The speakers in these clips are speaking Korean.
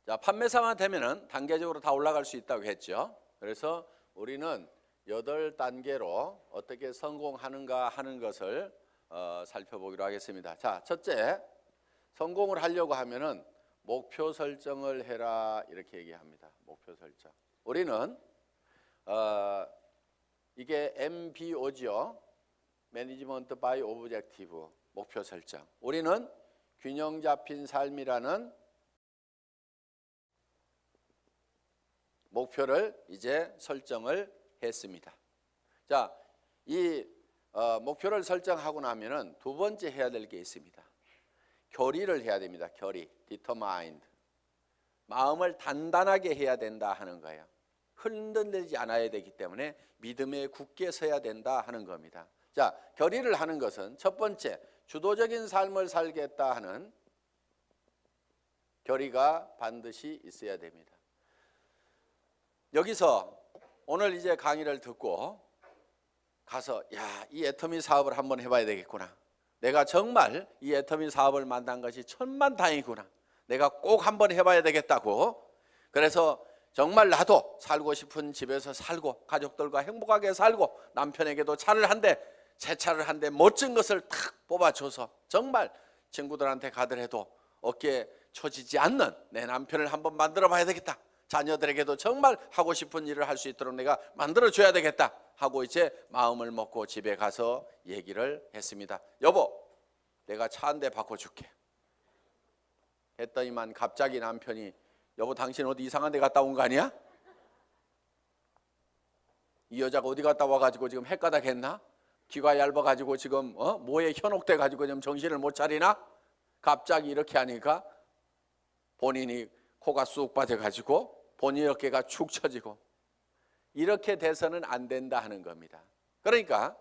자, 판매사만 되면은 단계적으로 다 올라갈 수 있다고 했죠. 그래서 우리는 8단계로 어떻게 성공하는가 하는 것을 살펴보기로 하겠습니다. 자, 첫째, 성공을 하려고 하면은 목표 설정을 해라 이렇게 얘기합니다. 목표 설정. 우리는 이게 MBO죠. 매니지먼트 바이 오브젝티브, 목표 설정. 우리는 균형 잡힌 삶이라는 목표를 이제 설정을 했습니다. 자, 이 목표를 설정하고 나면은 두 번째 해야 될 게 있습니다. 결의를 해야 됩니다. 결의, determined. 마음을 단단하게 해야 된다 하는 거예요. 흔들리지 않아야 되기 때문에 믿음에 굳게 서야 된다 하는 겁니다. 자, 결의를 하는 것은 첫 번째, 주도적인 삶을 살겠다 하는 결의가 반드시 있어야 됩니다. 여기서 오늘 이제 강의를 듣고 가서 이 애터미 사업을 한번 해봐야 되겠구나. 내가 정말 이 애터미 사업을 만난 것이 천만다행이구나. 내가 꼭 한번 해봐야 되겠다고. 그래서 정말 나도 살고 싶은 집에서 살고 가족들과 행복하게 살고 남편에게도 차를 한 대, 새 차를 한 대 멋진 것을 탁 뽑아줘서 정말 친구들한테 가더라도 어깨에 처지지 않는 내 남편을 한번 만들어 봐야 되겠다. 자녀들에게도 정말 하고 싶은 일을 할 수 있도록 내가 만들어줘야 되겠다 하고 이제 마음을 먹고 집에 가서 얘기를 했습니다. 여보, 내가 차 한 대 바꿔줄게 했더니만 갑자기 남편이 여보, 당신 어디 이상한 데 갔다 온 거 아니야? 이 여자가 어디 갔다 와가지고 지금 헷가닥 했나? 귀가 얇아가지고 지금 뭐에 현혹돼가지고 지금 정신을 못 차리나? 갑자기 이렇게 하니까 본인이 코가 쑥 빠져가지고 본인 어깨가 축 처지고 이렇게 돼서는 안 된다 하는 겁니다. 그러니까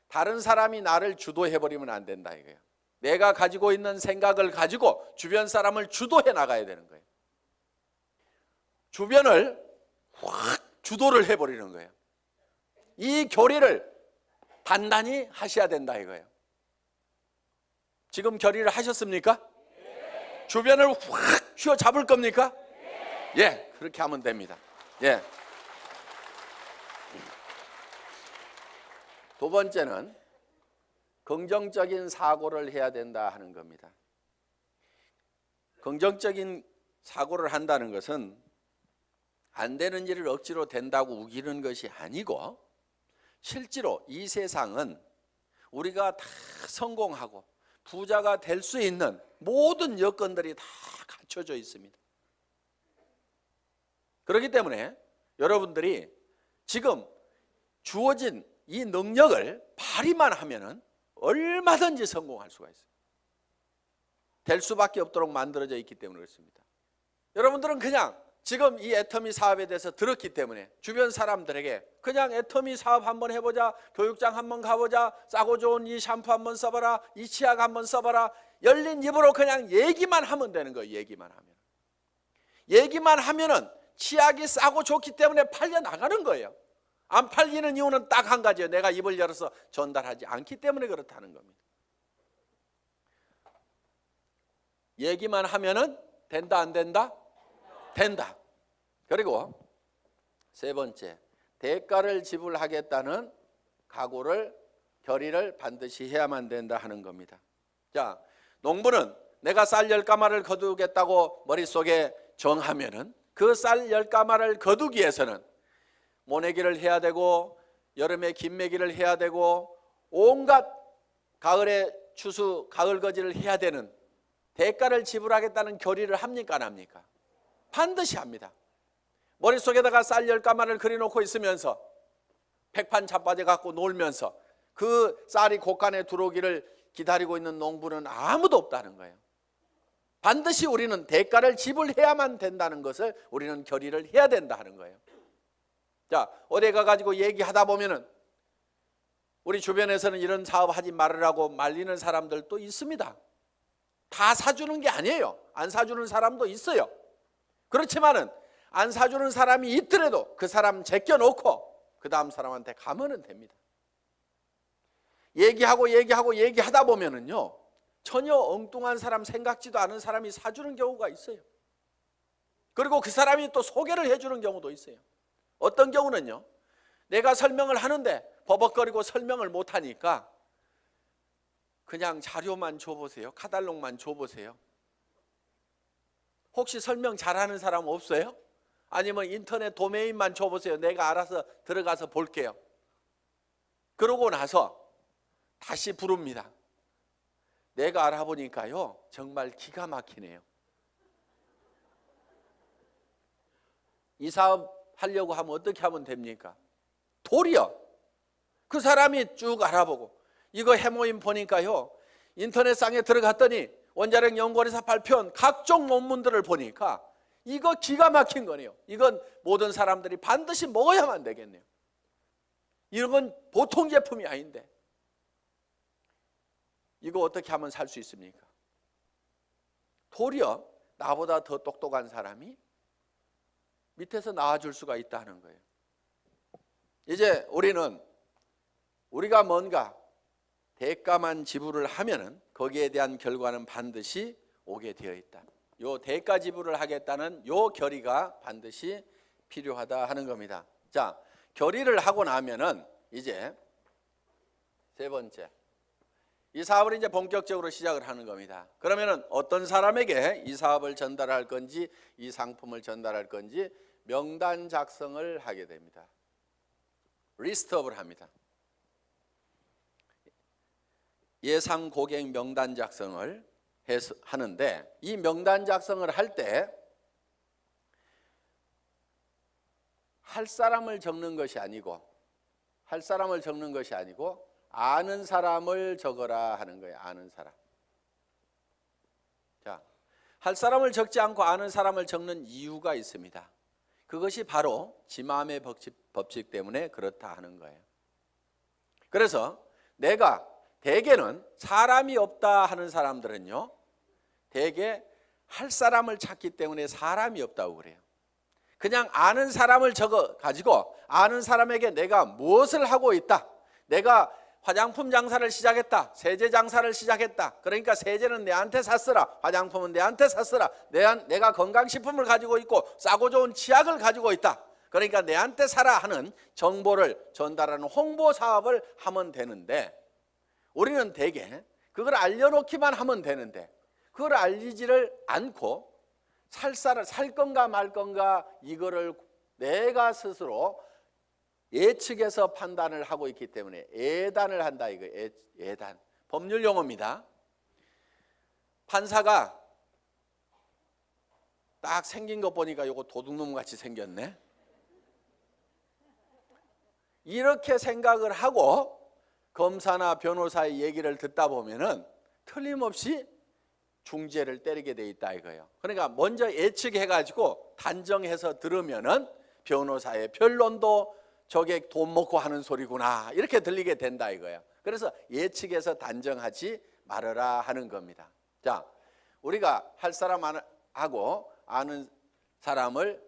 다른 사람이 나를 주도해버리면 안 된다 이거예요. 내가 가지고 있는 생각을 가지고 주변 사람을 주도해 나가야 되는 거예요. 주변을 확 주도를 해버리는 거예요. 이 교리를 단단히 하셔야 된다 이거예요. 지금 결의를 하셨습니까? 네. 주변을 확 휘어잡을 겁니까? 네. 예, 그렇게 하면 됩니다. 예. 두 번째는 긍정적인 사고를 해야 된다 하는 겁니다. 긍정적인 사고를 한다는 것은 안 되는 일을 억지로 된다고 우기는 것이 아니고 실제로 이 세상은 우리가 다 성공하고 부자가 될 수 있는 모든 여건들이 다 갖춰져 있습니다. 그렇기 때문에 여러분들이 지금 주어진 이 능력을 발휘만 하면은 얼마든지 성공할 수가 있어요. 될 수밖에 없도록 만들어져 있기 때문에 그렇습니다. 여러분들은 그냥 지금 이 애터미 사업에 대해서 들었기 때문에 주변 사람들에게 그냥 애터미 사업 한번 해보자, 교육장 한번 가보자, 싸고 좋은 이 샴푸 한번 써봐라, 이 치약 한번 써봐라, 열린 입으로 그냥 얘기만 하면 되는 거예요. 얘기만 하면은 치약이 싸고 좋기 때문에 팔려 나가는 거예요. 안 팔리는 이유는 딱 한 가지예요. 내가 입을 열어서 전달하지 않기 때문에 그렇다는 겁니다. 얘기만 하면은 된다 안 된다? 된다. 그리고 세 번째, 대가를 지불하겠다는 각오를, 결의를 반드시 해야만 된다 하는 겁니다. 자, 농부는 내가 쌀 10가마를 거두겠다고 머릿속에 정하면은 그 쌀 10가마를 거두기 위해서는 모내기를 해야 되고 여름에 김매기를 해야 되고 온갖 가을에 추수, 가을 거지를 해야 되는 대가를 지불하겠다는 결의를 합니까 안 합니까? 반드시 합니다. 머릿속에다가 쌀 10가마를 그려놓고 있으면서 백판 자빠져 갖고 놀면서 그 쌀이 곳간에 들어오기를 기다리고 있는 농부는 아무도 없다는 거예요. 반드시 우리는 대가를 지불해야만 된다는 것을 우리는 결의를 해야 된다 하는 거예요. 자, 어디 가가지고 얘기하다 보면은 우리 주변에서는 이런 사업 하지 말으라고 말리는 사람들도 있습니다. 다 사주는 게 아니에요. 안 사주는 사람도 있어요. 그렇지만은 안 사주는 사람이 있더라도 그 사람 제껴놓고 그 다음 사람한테 가면은 됩니다. 얘기하다 보면은요, 전혀 엉뚱한 사람, 생각지도 않은 사람이 사주는 경우가 있어요. 그리고 그 사람이 또 소개를 해주는 경우도 있어요. 어떤 경우는요, 내가 설명을 하는데 버벅거리고 설명을 못하니까 그냥 자료만 줘보세요. 카탈로그만 줘보세요. 혹시 설명 잘하는 사람 없어요? 아니면 인터넷 도메인만 줘보세요. 내가 알아서 들어가서 볼게요. 그러고 나서 다시 부릅니다. 내가 알아보니까요, 정말 기가 막히네요. 이 사업 하려고 하면 어떻게 하면 됩니까? 도리어 그 사람이 쭉 알아보고, 이거 해모임 보니까요, 인터넷상에 들어갔더니 원자력 연구원에서 발표한 각종 논문들을 보니까 이거 기가 막힌 거네요. 이건 모든 사람들이 반드시 먹어야만 되겠네요. 이런 건 보통 제품이 아닌데 이거 어떻게 하면 살 수 있습니까? 도리어 나보다 더 똑똑한 사람이 밑에서 나와줄 수가 있다는 거예요. 이제 우리가 뭔가 대가만 지불을 하면은 거기에 대한 결과는 반드시 오게 되어 있다. 요 대가 지불을 하겠다는 요 결의가 반드시 필요하다 하는 겁니다. 자, 결의를 하고 나면은 이제 세 번째, 이 사업을 이제 본격적으로 시작을 하는 겁니다. 그러면은 어떤 사람에게 이 사업을 전달할 건지, 이 상품을 전달할 건지 명단 작성을 하게 됩니다. 리스트업을 합니다. 예상 고객 명단 작성을 하는데, 이 명단 작성을 할 때 할 사람을 적는 것이 아니고 아는 사람을 적어라 하는 거예요. 아는 사람. 자, 할 사람을 적지 않고 아는 사람을 적는 이유가 있습니다. 그것이 바로 지마음의 법칙 때문에 그렇다 하는 거예요. 그래서 내가 대개는 사람이 없다 하는 사람들은요, 대개 할 사람을 찾기 때문에 사람이 없다고 그래요. 그냥 아는 사람을 적어 가지고 아는 사람에게 내가 무엇을 하고 있다, 내가 화장품 장사를 시작했다, 세제 장사를 시작했다, 그러니까 세제는 내한테 샀으라, 화장품은 내한테 샀으라, 내가 건강식품을 가지고 있고 싸고 좋은 치약을 가지고 있다, 그러니까 내한테 사라 하는 정보를 전달하는 홍보 사업을 하면 되는데, 우리는 대개 그걸 알려놓기만 하면 되는데 그걸 알리지를 않고 살 건가 말 건가 이거를 내가 스스로 예측해서 판단을 하고 있기 때문에 예단을 한다. 이거 예단, 법률 용어입니다. 판사가 딱 생긴 거 보니까 이거 도둑놈 같이 생겼네, 이렇게 생각을 하고 검사나 변호사의 얘기를 듣다 보면은 틀림없이 중죄를 때리게 돼 있다 이거예요. 그러니까 먼저 예측해가지고 단정해서 들으면은 변호사의 변론도 저게 돈 먹고 하는 소리구나 이렇게 들리게 된다 이거예요. 그래서 예측해서 단정하지 말아라 하는 겁니다. 자, 우리가 할 사람하고 아는 사람을,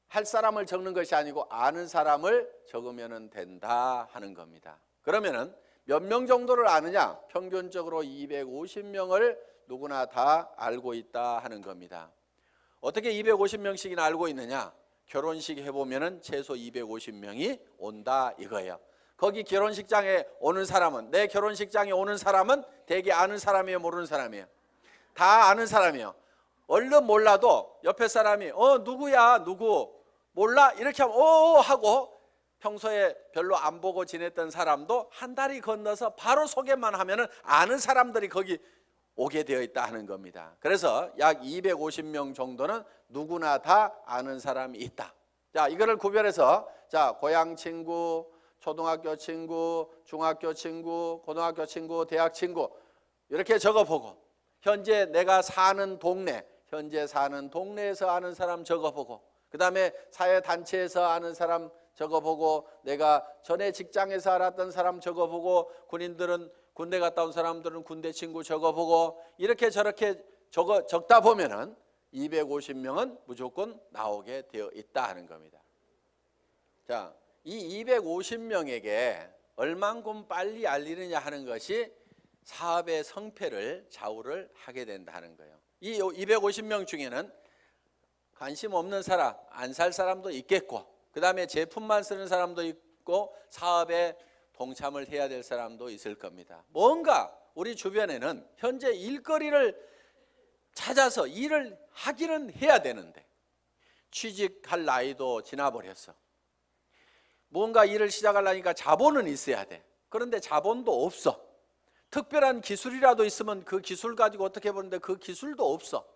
할 사람을 적는 것이 아니고 아는 사람을 적으면 된다 하는 겁니다. 그러면은 몇 명 정도를 아느냐? 평균적으로 250명을 누구나 다 알고 있다 하는 겁니다. 어떻게 250명씩이나 알고 있느냐? 결혼식 해보면은 최소 250명이 온다 이거예요. 거기 결혼식장에 오는 사람은, 내 결혼식장에 오는 사람은 대개 아는 사람이에요, 모르는 사람이에요? 다 아는 사람이에요. 얼른 몰라도 옆에 사람이 누구야, 누구 몰라? 이렇게 하면 하고, 평소에 별로 안 보고 지냈던 사람도 한 다리 건너서 바로 소개만 하면은 아는 사람들이 거기 오게 되어 있다 하는 겁니다. 그래서 약 250명 정도는 누구나 다 아는 사람이 있다. 자, 이거를 구별해서, 자, 고향 친구, 초등학교 친구, 중학교 친구, 고등학교 친구, 대학 친구 이렇게 적어보고, 현재 내가 사는 동네, 현재 사는 동네에서 아는 사람 적어보고, 그 다음에 사회단체에서 아는 사람 적어보고, 내가 전에 직장에서 알았던 사람 적어보고, 군인들은 군대 갔다 온 사람들은 군대 친구 적어보고, 이렇게 저렇게 적다 보면은 250명은 무조건 나오게 되어 있다 하는 겁니다. 자, 이 250명에게 얼만큼 빨리 알리느냐 하는 것이 사업의 성패를 좌우를 하게 된다는 거예요. 이 250명 중에는 관심 없는 사람, 안 살 사람도 있겠고, 그 다음에 제품만 쓰는 사람도 있고, 사업에 동참을 해야 될 사람도 있을 겁니다. 뭔가 우리 주변에는 현재 일거리를 찾아서 일을 하기는 해야 되는데 취직할 나이도 지나버렸어. 뭔가 일을 시작하려니까 자본은 있어야 돼. 그런데 자본도 없어. 특별한 기술이라도 있으면 그 기술 가지고 어떻게 보는데 그 기술도 없어.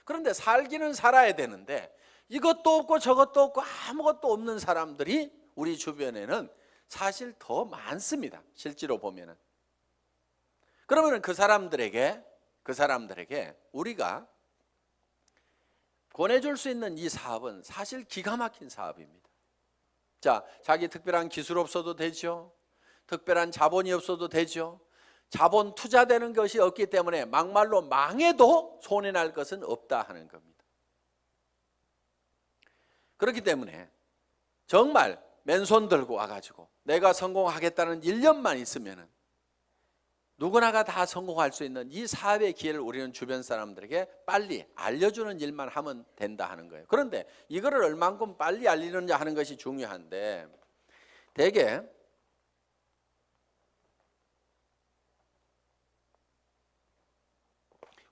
그런데 살기는 살아야 되는데 이것도 없고 저것도 없고 아무것도 없는 사람들이 우리 주변에는 사실 더 많습니다. 실제로 보면은. 그러면 그 사람들에게 우리가 권해줄 수 있는 이 사업은 사실 기가 막힌 사업입니다. 자, 자기 특별한 기술 없어도 되죠. 특별한 자본이 없어도 되죠. 자본 투자되는 것이 없기 때문에 막말로 망해도 손해날 것은 없다 하는 겁니다. 그렇기 때문에 정말 맨손 들고 와가지고 내가 성공하겠다는 1년만 있으면은 누구나가 다 성공할 수 있는 이 사업의 기회를 우리는 주변 사람들에게 빨리 알려주는 일만 하면 된다 하는 거예요. 그런데 이거를 얼만큼 빨리 알리느냐 하는 것이 중요한데 대개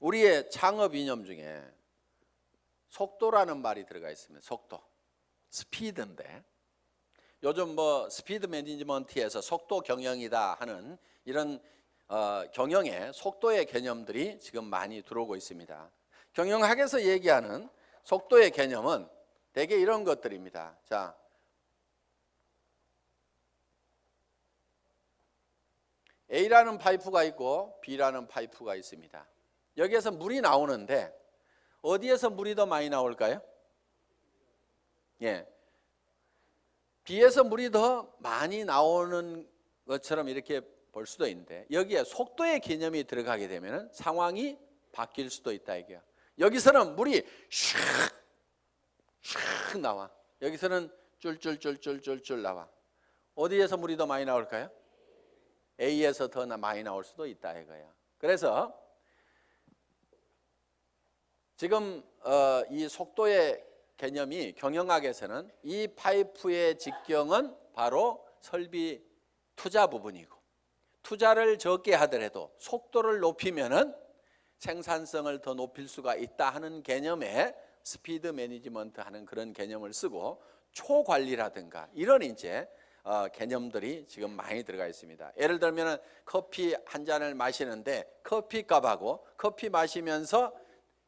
우리의 창업 이념 중에 속도라는 말이 들어가 있습니다. 속도, 스피드인데 요즘 뭐 스피드 매니지먼트에서 속도 경영이다 하는 이런 경영의 속도의 개념들이 지금 많이 들어오고 있습니다. 경영학에서 얘기하는 속도의 개념은 대개 이런 것들입니다. 자, A라는 파이프가 있고 B라는 파이프가 있습니다. 여기에서 물이 나오는데 어디에서 물이 더 많이 나올까요? 예, B에서 물이 더 많이 나오는 것처럼 이렇게 볼 수도 있는데 여기에 속도의 개념이 들어가게 되면 상황이 바뀔 수도 있다 이게요. 여기서는 물이 슉 나와. 여기서는 쫄쫄쫄쫄쫄쫄 나와. 어디에서 물이 더 많이 나올까요? A에서 더 많이 나올 수도 있다 이거예요. 그래서 지금 이 속도의 개념이 경영학에서는 이 파이프의 직경은 바로 설비 투자 부분이고 투자를 적게 하더라도 속도를 높이면은 생산성을 더 높일 수가 있다 하는 개념에 스피드 매니지먼트 하는 그런 개념을 쓰고 초관리라든가 이런 이제 개념들이 지금 많이 들어가 있습니다. 예를 들면 커피 한 잔을 마시는데 커피값하고 커피 마시면서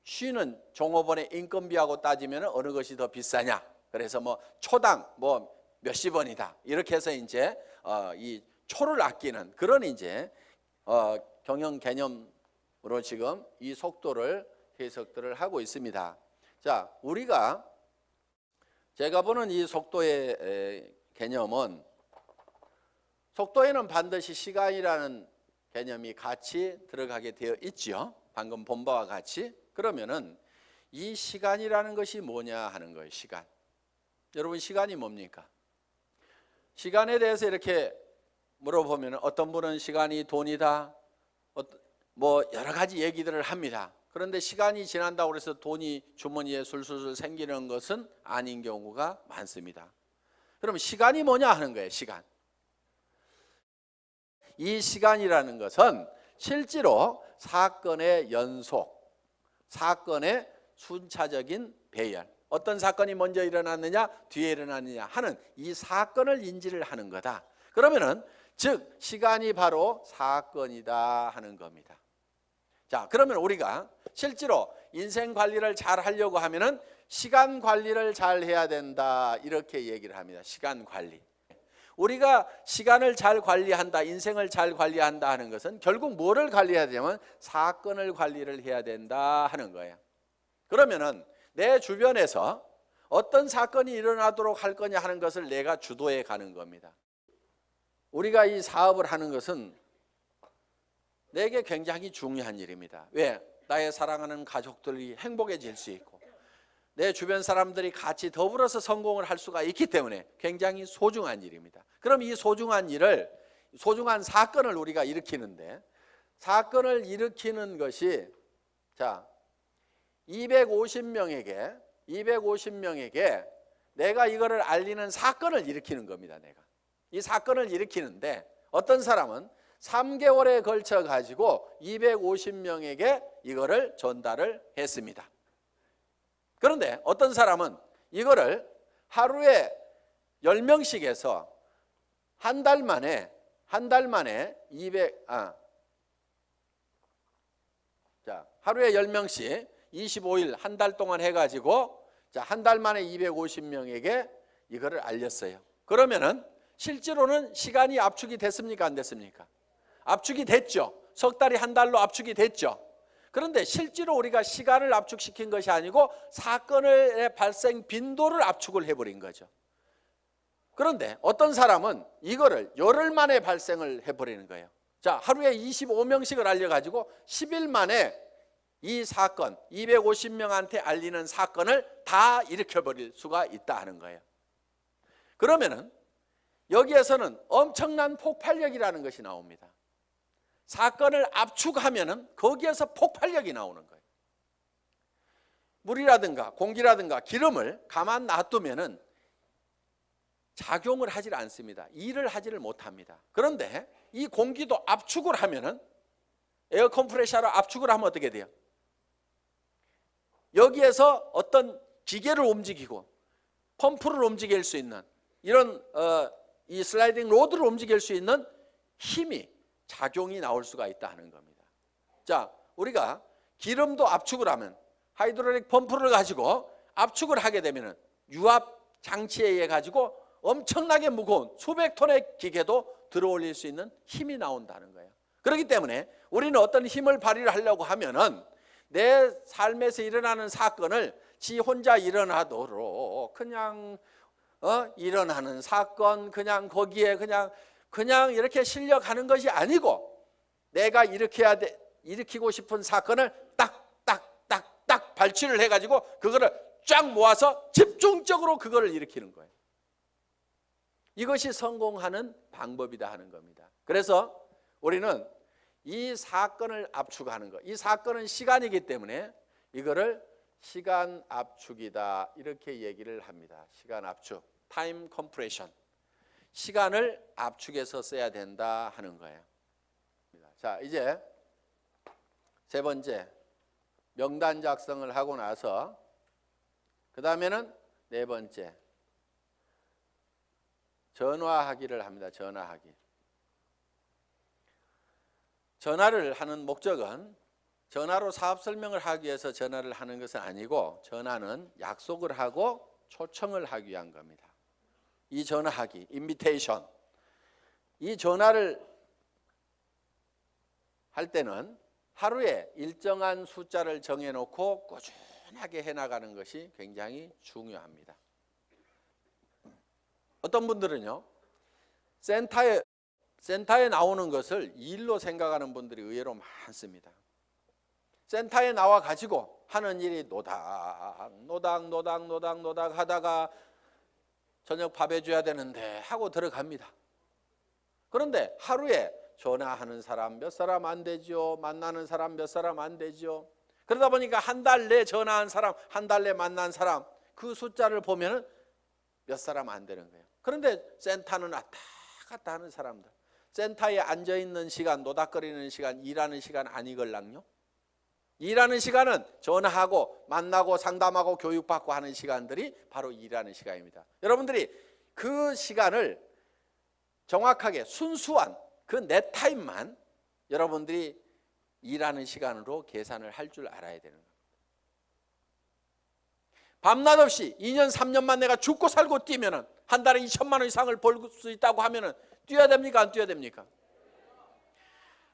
쉬는 종업원의 인건비하고 따지면 어느 것이 더 비싸냐? 그래서 뭐 초당 뭐 몇십 원이다. 이렇게 해서 이제 이 초를 아끼는 그런 이제 경영 개념으로 지금 이 속도를 해석들을 하고 있습니다. 자, 제가 보는 이 속도의 개념은 속도에는 반드시 시간이라는 개념이 같이 들어가게 되어 있죠. 방금 본 바와 같이. 그러면은 이 시간이라는 것이 뭐냐 하는 거예요. 시간. 여러분 시간이 뭡니까? 시간에 대해서 이렇게 물어보면 어떤 분은 시간이 돈이다. 뭐 여러 가지 얘기들을 합니다. 그런데 시간이 지난다고 해서 돈이 주머니에 술술 생기는 것은 아닌 경우가 많습니다. 그럼 시간이 뭐냐 하는 거예요. 시간. 이 시간이라는 것은 실제로 사건의 연속, 사건의 순차적인 배열, 어떤 사건이 먼저 일어났느냐 뒤에 일어났느냐 하는 이 사건을 인지를 하는 거다. 그러면은 즉 시간이 바로 사건이다 하는 겁니다. 자, 그러면 우리가 실제로 인생 관리를 잘 하려고 하면은 시간 관리를 잘 해야 된다 이렇게 얘기를 합니다. 시간 관리. 우리가 시간을 잘 관리한다, 인생을 잘 관리한다 하는 것은 결국 뭐를 관리해야 되냐면 사건을 관리를 해야 된다 하는 거예요. 그러면은 내 주변에서 어떤 사건이 일어나도록 할 거냐 하는 것을 내가 주도해 가는 겁니다. 우리가 이 사업을 하는 것은 내게 굉장히 중요한 일입니다. 왜? 나의 사랑하는 가족들이 행복해질 수 있고 내 주변 사람들이 같이 더불어서 성공을 할 수가 있기 때문에 굉장히 소중한 일입니다. 그럼 이 소중한 일을, 소중한 사건을 우리가 일으키는데, 사건을 일으키는 것이, 자, 250명에게 내가 이거를 알리는 사건을 일으키는 겁니다. 내가 이 사건을 일으키는데, 어떤 사람은 3개월에 걸쳐 가지고 250명에게 이거를 전달을 했습니다. 그런데 어떤 사람은 이거를 하루에 10명씩 해서 한 달 만에 10명씩 25일 한 달 동안 해가지고, 자, 한 달 만에 250명에게 이거를 알렸어요. 그러면은 실제로는 시간이 압축이 됐습니까? 안 됐습니까? 압축이 됐죠. 석 달이 한 달로 압축이 됐죠. 그런데 실제로 우리가 시간을 압축시킨 것이 아니고 사건의 발생 빈도를 압축을 해버린 거죠. 그런데 어떤 사람은 이거를 열흘 만에 발생을 해버리는 거예요. 자, 하루에 25명씩을 알려가지고 10일 만에 이 사건, 250명한테 알리는 사건을 다 일으켜버릴 수가 있다 하는 거예요. 그러면은 여기에서는 엄청난 폭발력이라는 것이 나옵니다. 사건을 압축하면은 거기에서 폭발력이 나오는 거예요. 물이라든가 공기라든가 기름을 가만 놔두면은 작용을 하질 않습니다. 일을 하지를 못합니다. 그런데 이 공기도 압축을 하면은, 에어 컴프레셔로 압축을 하면 어떻게 돼요? 여기에서 어떤 기계를 움직이고 펌프를 움직일 수 있는, 이런 이 슬라이딩 로드를 움직일 수 있는 힘이, 작용이 나올 수가 있다 하는 겁니다. 자, 우리가 기름도 압축을 하면, 하이드롤릭 펌프를 가지고 압축을 하게 되면은 유압 장치에 의해 가지고 엄청나게 무거운 수백 톤의 기계도 들어올릴 수 있는 힘이 나온다는 거예요. 그렇기 때문에 우리는 어떤 힘을 발휘를 하려고 하면은 내 삶에서 일어나는 사건을 지 혼자 일어나도록 그냥 일어나는 사건, 그냥 거기에 그냥 이렇게 실려가는 것이 아니고, 내가 일으키고 싶은 사건을 딱 발치를 해가지고 그거를 쫙 모아서 집중적으로 그거를 일으키는 거예요. 이것이 성공하는 방법이다 하는 겁니다. 그래서 우리는 이 사건을 압축하는 것, 이 사건은 시간이기 때문에 이거를 시간 압축이다 이렇게 얘기를 합니다. 시간 압축, 타임 컴프레션, 시간을 압축해서 써야 된다 하는 거예요. 자, 이제 세 번째, 명단 작성을 하고 나서 그 다음에는 네 번째, 전화하기를 합니다. 전화하기. 전화를 하는 목적은 전화로 사업 설명을 하기 위해서 전화를 하는 것은 아니고, 전화는 약속을 하고 초청을 하기 위한 겁니다. 이 전화하기, 인비테이션, 이 전화를 할 때는 하루에 일정한 숫자를 정해놓고 꾸준하게 해나가는 것이 굉장히 중요합니다. 어떤 분들은요, 센터에 나오는 것을 일로 생각하는 분들이 의외로 많습니다. 센터에 나와 가지고 하는 일이 노닥 하다가 저녁 밥 해줘야 되는데 하고 들어갑니다. 그런데 하루에 전화하는 사람 몇 사람 안 되죠. 만나는 사람 몇 사람 안 되죠. 그러다 보니까 한 달 내 전화한 사람, 한 달 내 만난 사람, 그 숫자를 보면 몇 사람 안 되는 거예요. 그런데 센터는 왔다 갔다 하는 사람들, 센터에 앉아있는 시간, 노닥거리는 시간, 일하는 시간 아니걸랑요? 일하는 시간은 전화하고 만나고 상담하고 교육받고 하는 시간들이 바로 일하는 시간입니다. 여러분들이 그 시간을 정확하게 순수한 그 내 타임만 여러분들이 일하는 시간으로 계산을 할 줄 알아야 되는 겁니다. 밤낮 없이 2년 3년만 내가 죽고 살고 뛰면은 한 달에 2천만 원 이상을 벌 수 있다고 하면은 뛰어야 됩니까? 안 뛰어야 됩니까?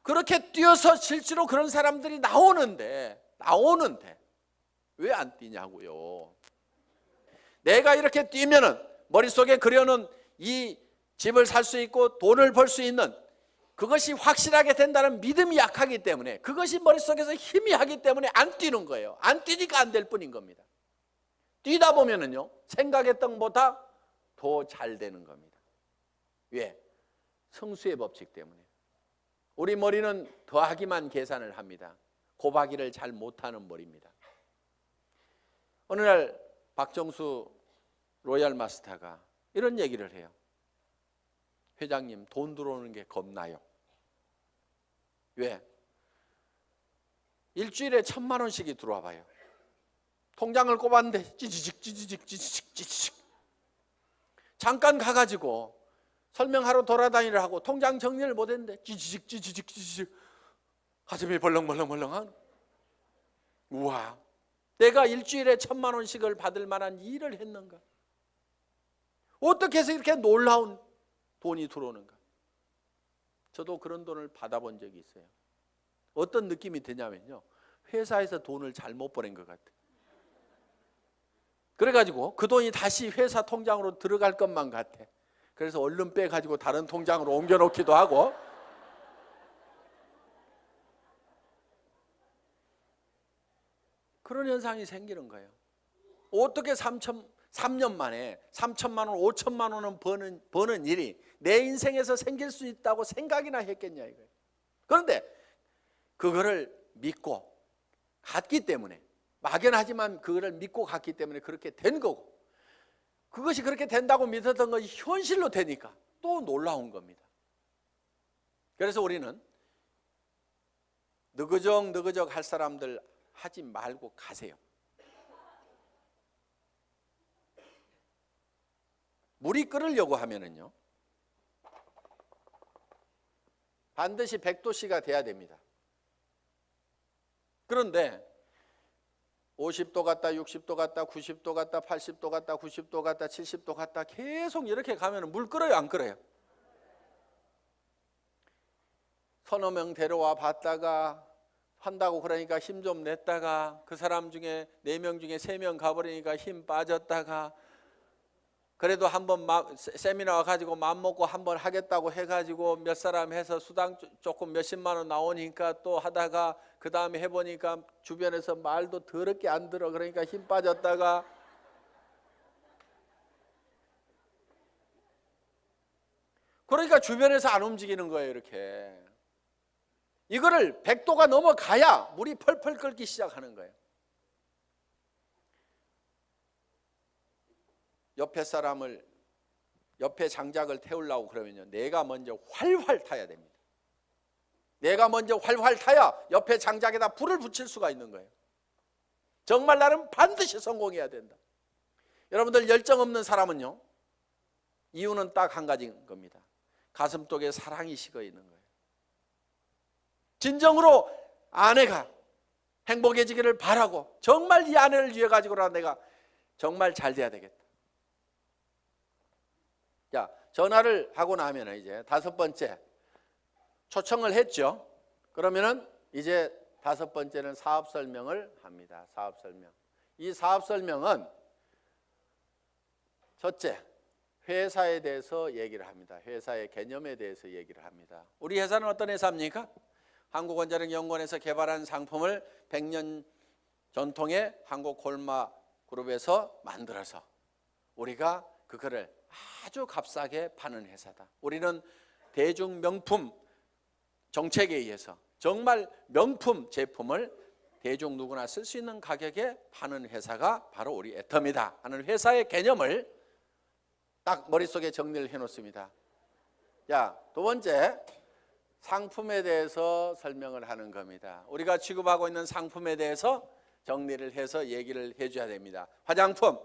그렇게 뛰어서 실제로 그런 사람들이 나오는데 왜 안 뛰냐고요. 내가 이렇게 뛰면은 머릿속에 그려놓은 이 집을 살 수 있고 돈을 벌 수 있는 그것이 확실하게 된다는 믿음이 약하기 때문에, 그것이 머릿속에서 희미하기 때문에 안 뛰는 거예요. 안 뛰니까 안 될 뿐인 겁니다. 뛰다 보면은요, 생각했던 것보다 더 잘 되는 겁니다. 왜? 성수의 법칙 때문에. 우리 머리는 더하기만 계산을 합니다. 곱하기를 잘 못하는 머리입니다. 어느 날 박정수 로얄 마스터가 이런 얘기를 해요. 회장님, 돈 들어오는 게 겁나요. 왜? 일주일에 1,000만 원씩이 들어와 봐요. 통장을 꼽았는데 찌지직 잠깐 가가지고 설명하러 돌아다니려 하고 통장 정리를 못했는데 찌지직 가슴이 벌렁벌렁한. 우와, 내가 일주일에 1,000만 원씩을 받을 만한 일을 했는가? 어떻게 해서 이렇게 놀라운 돈이 들어오는가? 저도 그런 돈을 받아본 적이 있어요. 어떤 느낌이 드냐면요, 회사에서 돈을 잘못 보낸 것 같아요. 그래가지고 그 돈이 다시 회사 통장으로 들어갈 것만 같아. 그래서 얼른 빼가지고 다른 통장으로 옮겨놓기도 하고. 그런 현상이 생기는 거예요. 어떻게 3년 만에 3천만 원, 5천만 원은 버는 일이 내 인생에서 생길 수 있다고 생각이나 했겠냐 이거예요. 그런데 그거를 믿고 갔기 때문에, 막연하지만 그거를 믿고 갔기 때문에 그렇게 된 거고, 그것이 그렇게 된다고 믿었던 것이 현실로 되니까 또 놀라운 겁니다. 그래서 우리는 느그적 할 사람들 하지 말고 가세요. 물이 끓으려고 하면은요, 반드시 100도씨가 돼야 됩니다. 그런데 50도 갔다 60도 갔다 90도 갔다 80도 갔다 90도 갔다 70도 갔다 계속 이렇게 가면 물 끓어요, 안 끓어요? 서너 명 데려와 봤다가 한다고 그러니까 힘 좀 냈다가 그 사람 중에 4명 중에 3명 가버리니까 힘 빠졌다가, 그래도 한번 세미나 와가지고 맘먹고 한번 하겠다고 해가지고 몇 사람 해서 수당 조금 몇십만 원 나오니까 또 하다가 그 다음에 해보니까 주변에서 말도 더럽게 안 들어. 그러니까 힘 빠졌다가, 그러니까 주변에서 안 움직이는 거예요. 이렇게 이거를 100도가 넘어가야 물이 펄펄 끓기 시작하는 거예요. 옆에 장작을 태우려고 그러면요, 내가 먼저 활활 타야 됩니다. 내가 먼저 활활 타야 옆에 장작에다 불을 붙일 수가 있는 거예요. 정말 나는 반드시 성공해야 된다. 여러분들, 열정 없는 사람은요, 이유는 딱 한 가지인 겁니다. 가슴속에 사랑이 식어 있는 거예요. 진정으로 아내가 행복해지기를 바라고, 정말 이 아내를 위해 가지고라 내가 정말 잘 돼야 되겠다. 자, 전화를 하고 나면 이제 5번째 초청을 했죠. 그러면은 이제 5번째는 사업 설명을 합니다. 사업 설명. 이 사업 설명은 첫째, 회사에 대해서 얘기를 합니다. 회사의 개념에 대해서 얘기를 합니다. 우리 회사는 어떤 회사입니까? 한국원자력연구원에서 개발한 상품을 100년 전통의 한국콜마그룹에서 만들어서 우리가 그거를 아주 값싸게 파는 회사다. 우리는 대중 명품 정책에 의해서 정말 명품 제품을 대중 누구나 쓸 수 있는 가격에 파는 회사가 바로 우리 애터미다 하는 회사의 개념을 딱 머릿속에 정리를 해놓습니다. 자, 두 번째, 상품에 대해서 설명을 하는 겁니다. 우리가 취급하고 있는 상품에 대해서 정리를 해서 얘기를 해줘야 됩니다. 화장품,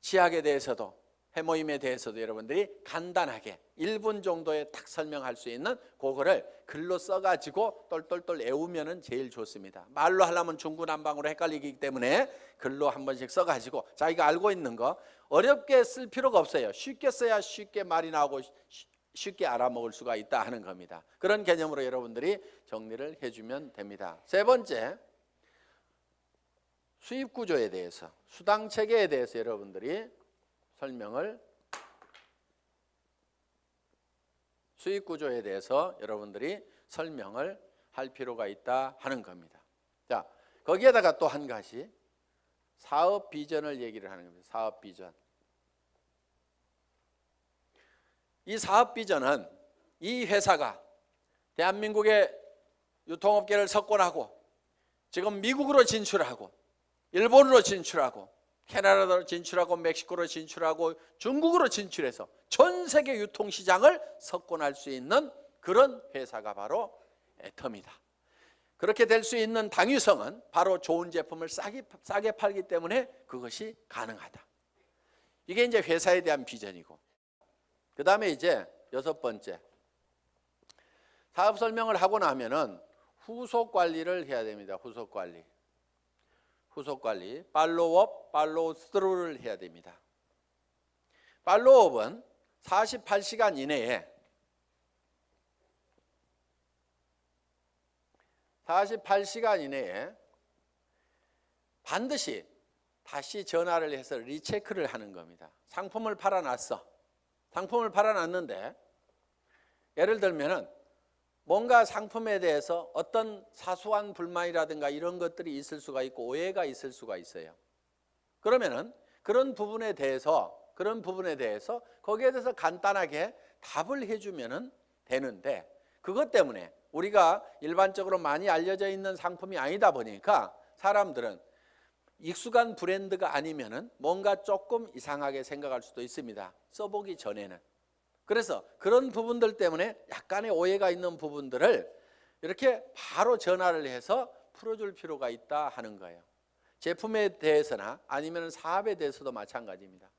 치약에 대해서도, 해모임에 대해서도 여러분들이 간단하게 1분 정도에 딱 설명할 수 있는 그거를 글로 써가지고 똘똘똘 외우면 제일 좋습니다. 말로 하려면 중구난방으로 헷갈리기 때문에 글로 한 번씩 써가지고 자기가 알고 있는 거 어렵게 쓸 필요가 없어요. 쉽게 써야 쉽게 말이 나오고 쉽게 알아먹을 수가 있다 하는 겁니다. 그런 개념으로 여러분들이 정리를 해주면 됩니다. 세 번째, 수입 구조에 대해서, 수당 체계에 대해서 여러분들이 설명을, 수입 구조에 대해서 여러분들이 설명을 할 필요가 있다 하는 겁니다. 자, 거기에다가 또 한 가지, 사업 비전을 얘기를 하는 겁니다. 사업 비전. 이 사업 비전은 이 회사가 대한민국의 유통업계를 석권하고 지금 미국으로 진출하고 일본으로 진출하고 캐나다로 진출하고 멕시코로 진출하고 중국으로 진출해서 전 세계 유통시장을 석권할 수 있는 그런 회사가 바로 애터미다. 그렇게 될 수 있는 당위성은 바로 좋은 제품을 싸게 팔기 때문에 그것이 가능하다. 이게 이제 회사에 대한 비전이고, 그 다음에 이제 6번째, 사업 설명을 하고 나면은 후속 관리를 해야 됩니다. 후속 관리. 후속 관리, 팔로우업, 팔로우 스루를 해야 됩니다. 팔로우업은 48시간 이내에 48시간 이내에 반드시 다시 전화를 해서 리체크를 하는 겁니다. 상품을 팔아놨어. 상품을 팔아놨는데 예를 들면은 뭔가 상품에 대해서 어떤 사소한 불만이라든가 이런 것들이 있을 수가 있고 오해가 있을 수가 있어요. 그러면은 그런 부분에 대해서 거기에 대해서 간단하게 답을 해주면은 되는데, 그것 때문에 우리가 일반적으로 많이 알려져 있는 상품이 아니다 보니까 사람들은 익숙한 브랜드가 아니면은 뭔가 조금 이상하게 생각할 수도 있습니다. 써보기 전에는. 그래서 그런 부분들 때문에 약간의 오해가 있는 부분들을 이렇게 바로 전화를 해서 풀어줄 필요가 있다 하는 거예요. 제품에 대해서나 아니면 사업에 대해서도 마찬가지입니다.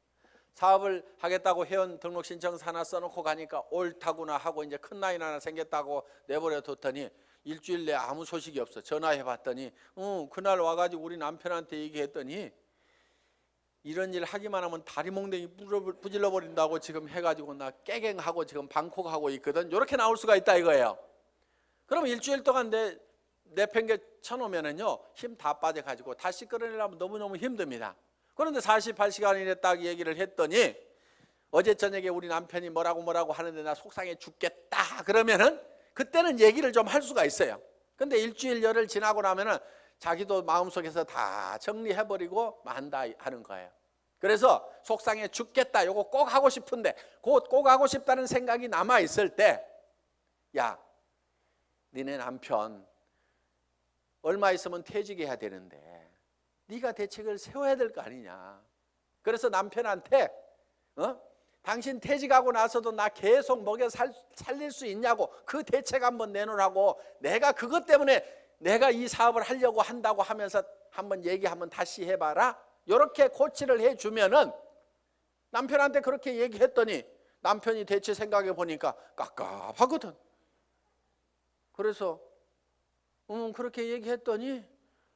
사업을 하겠다고 회원 등록 신청서 하나 써놓고 가니까 옳다구나 하고 이제 큰 라인 하나 생겼다고 내버려 뒀더니 일주일 내에 아무 소식이 없어. 전화해 봤더니 그날 와가지고 우리 남편한테 얘기했더니 이런 일 하기만 하면 다리 몽둥이 부질러 버린다고 지금 해가지고 나 깨갱하고 지금 방콕하고 있거든. 이렇게 나올 수가 있다 이거예요. 그럼 일주일 동안 내팽개 쳐놓으면은요 힘 다 빠져가지고 다시 끌어내려면 너무너무 힘듭니다. 그런데 48시간 이내 딱 얘기를 했더니 어제 저녁에 우리 남편이 뭐라고 하는데 나 속상해 죽겠다 그러면은 그때는 얘기를 좀 할 수가 있어요. 근데 일주일 열흘 지나고 나면은 자기도 마음속에서 다 정리해버리고 만다 하는 거예요. 그래서 속상해 죽겠다 요거 꼭 하고 싶은데 꼭 하고 싶다는 생각이 남아있을 때, 야 니네 남편 얼마 있으면 퇴직해야 되는데 네가 대책을 세워야 될 거 아니냐. 그래서 남편한테 당신 퇴직하고 나서도 나 계속 먹여 살릴 수 있냐고 그 대책 한번 내놓으라고, 내가 그것 때문에 내가 이 사업을 하려고 한다고 하면서 한번 얘기 한번 다시 해봐라. 이렇게 코치를 해주면은 남편한테 그렇게 얘기했더니 남편이 대체 생각해 보니까 깝깝하거든. 그래서 그렇게 얘기했더니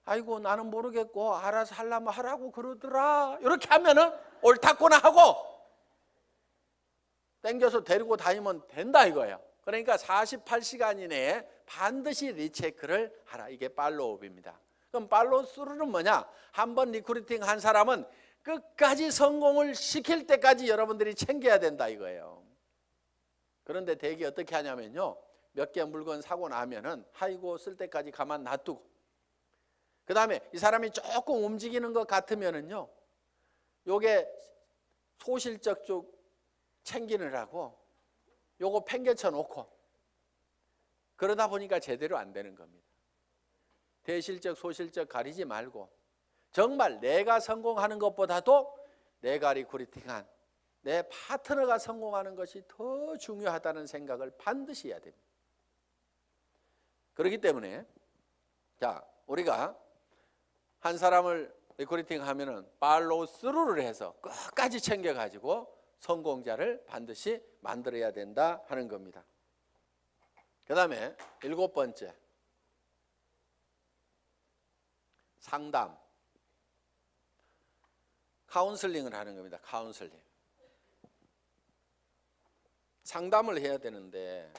아이고 나는 모르겠고 알아서 하려면 하라고 그러더라. 이렇게 하면은 옳다구나 하고 땡겨서 데리고 다니면 된다 이거예요. 그러니까 48시간 이내에 반드시 리체크를 하라. 이게 팔로우업입니다. 그럼 팔로우 스루는 뭐냐? 한번 리크루팅 한 사람은 끝까지 성공을 시킬 때까지 여러분들이 챙겨야 된다 이거예요. 그런데 대개 어떻게 하냐면요, 몇 개 물건 사고 나면은 아이고 쓸 때까지 가만 놔두고, 그 다음에 이 사람이 조금 움직이는 것 같으면은요 요게 소실적 쪽 챙기느라고 요거 팽개쳐 놓고 그러다 보니까 제대로 안 되는 겁니다. 대실적 소실적 가리지 말고 정말 내가 성공하는 것보다도 내가 리크루팅한 내 파트너가 성공하는 것이 더 중요하다는 생각을 반드시 해야 됩니다. 그렇기 때문에 자 우리가 한 사람을 리크루팅 하면은 팔로우 스루를 해서 끝까지 챙겨가지고 성공자를 반드시 만들어야 된다 하는 겁니다. 그 다음에 7번째, 상담, 카운슬링을 하는 겁니다. 카운슬링. 상담을 해야 되는데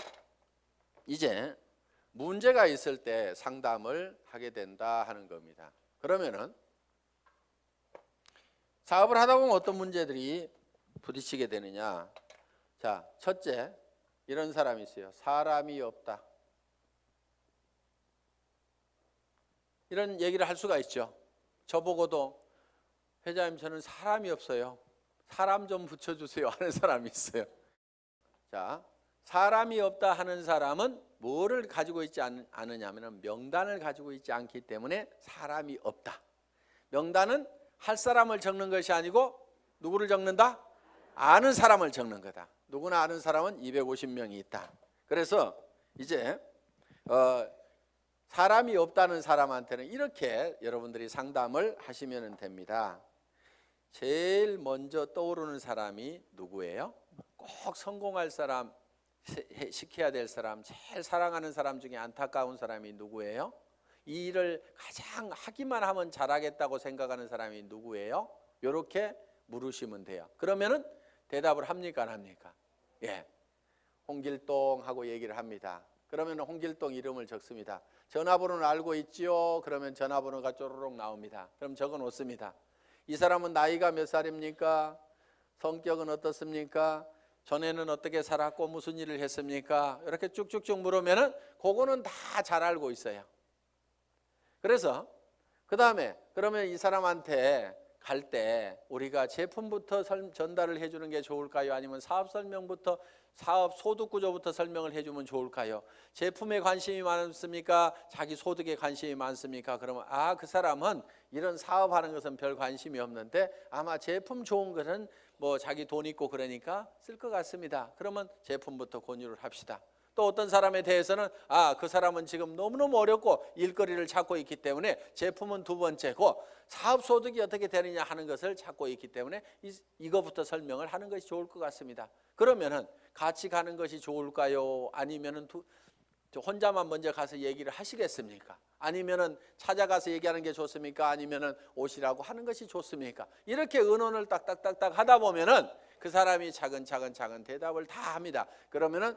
이제 문제가 있을 때 상담을 하게 된다 하는 겁니다. 그러면은 사업을 하다 보면 어떤 문제들이 부딪히게 되느냐. 자, 첫째, 이런 사람이 있어요. 사람이 없다. 이런 얘기를 할 수가 있죠. 저보고도 회장님 저는 사람이 없어요. 사람 좀 붙여주세요 하는 사람이 있어요. 자, 사람이 없다 하는 사람은 뭐를 가지고 있지 않느냐면 명단을 가지고 있지 않기 때문에 사람이 없다. 명단은 할 사람을 적는 것이 아니고 누구를 적는다? 아는 사람을 적는 거다. 누구나 아는 사람은 250명이 있다. 그래서 이제 사람이 없다는 사람한테는 이렇게 여러분들이 상담을 하시면 됩니다. 제일 먼저 떠오르는 사람이 누구예요? 꼭 성공할 사람, 시켜야 될 사람, 제일 사랑하는 사람 중에 안타까운 사람이 누구예요? 이 일을 가장 하기만 하면 잘하겠다고 생각하는 사람이 누구예요? 이렇게 물으시면 돼요. 그러면은 대답을 합니까 안 합니까? 예, 홍길동 하고 얘기를 합니다. 그러면 홍길동 이름을 적습니다. 전화번호는 알고 있지요? 그러면 전화번호가 쪼르륵 나옵니다. 그럼 적어 놓습니다. 이 사람은 나이가 몇 살입니까? 성격은 어떻습니까? 전에는 어떻게 살았고 무슨 일을 했습니까? 이렇게 쭉쭉쭉 물으면은 그거는 다 잘 알고 있어요. 그래서 그 다음에 그러면 이 사람한테 갈 때 우리가 제품부터 전달을 해주는 게 좋을까요? 아니면 사업 설명부터 사업 소득 구조부터 설명을 해주면 좋을까요? 제품에 관심이 많습니까? 자기 소득에 관심이 많습니까? 그러면 그 사람은 이런 사업하는 것은 별 관심이 없는데 아마 제품 좋은 것은 뭐 자기 돈 있고 그러니까 쓸 것 같습니다. 그러면 제품부터 권유를 합시다. 또 어떤 사람에 대해서는 그 사람은 지금 너무너무 어렵고 일거리를 찾고 있기 때문에 제품은 두 번째고 사업 소득이 어떻게 되느냐 하는 것을 찾고 있기 때문에 이거부터 설명을 하는 것이 좋을 것 같습니다. 그러면은 같이 가는 것이 좋을까요? 아니면은 혼자만 먼저 가서 얘기를 하시겠습니까? 아니면은 찾아가서 얘기하는 게 좋습니까? 아니면은 오시라고 하는 것이 좋습니까? 이렇게 의논을 딱딱딱딱 하다 보면은 그 사람이 차근차근 대답을 다 합니다. 그러면은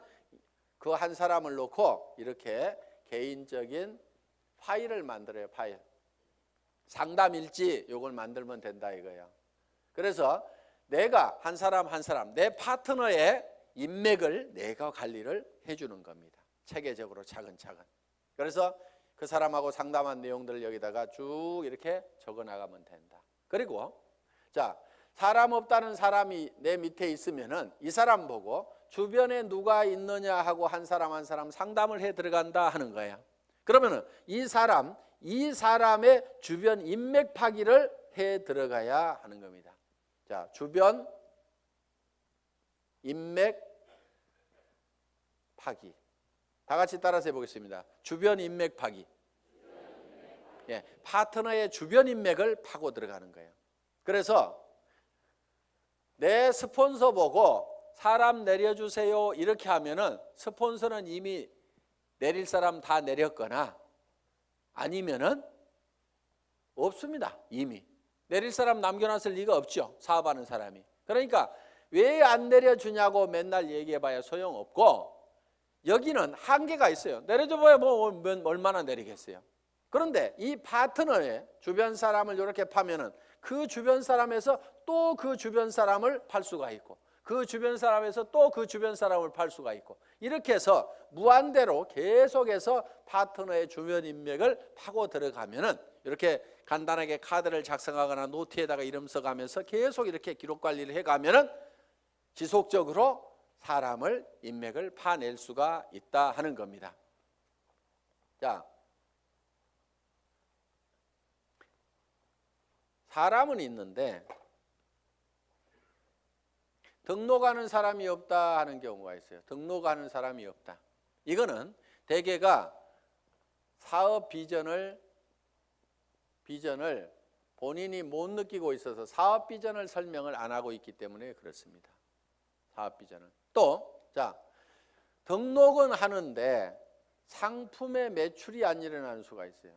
그 한 사람을 놓고 이렇게 개인적인 파일을 만들어요. 파일. 상담일지 요걸 만들면 된다 이거예요. 그래서 내가 한 사람 내 파트너의 인맥을 내가 관리를 해주는 겁니다. 체계적으로 차근차근. 그래서 그 사람하고 상담한 내용들을 여기다가 쭉 이렇게 적어 나가면 된다. 그리고 자, 사람 없다는 사람이 내 밑에 있으면은 이 사람 보고 주변에 누가 있느냐 하고 한 사람 상담을 해 들어간다 하는 거예요. 그러면은 이 사람의 주변 인맥 파기를 해 들어가야 하는 겁니다. 자, 주변 인맥 파기. 다 같이 따라서 해보겠습니다. 주변 인맥 파기. 예, 파트너의 주변 인맥을 파고 들어가는 거예요. 그래서 내 스폰서 보고 사람 내려주세요 이렇게 하면은 스폰서는 이미 내릴 사람 다 내렸거나 아니면은 없습니다. 이미 내릴 사람 남겨놨을 리가 없죠. 사업하는 사람이. 그러니까 왜 안 내려주냐고 맨날 얘기해봐야 소용없고 여기는 한계가 있어요. 내려줘봐야 뭐 얼마나 내리겠어요. 그런데 이 파트너의 주변 사람을 이렇게 파면은 그 주변 사람에서 또 그 주변 사람을 팔 수가 있고 그 주변 사람에서 또 그 주변 사람을 팔 수가 있고 이렇게 해서 무한대로 계속해서 파트너의 주변 인맥을 파고 들어가면은 이렇게 간단하게 카드를 작성하거나 노트에다가 이름 써가면서 계속 이렇게 기록 관리를 해가면은 지속적으로 사람을 인맥을 파낼 수가 있다 하는 겁니다. 자, 사람은 있는데 등록하는 사람이 없다 하는 경우가 있어요. 등록하는 사람이 없다. 이거는 대개가 사업 비전을 본인이 못 느끼고 있어서 사업 비전을 설명을 안 하고 있기 때문에 그렇습니다. 사업 비전을. 또, 자, 등록은 하는데 상품의 매출이 안 일어나는 수가 있어요.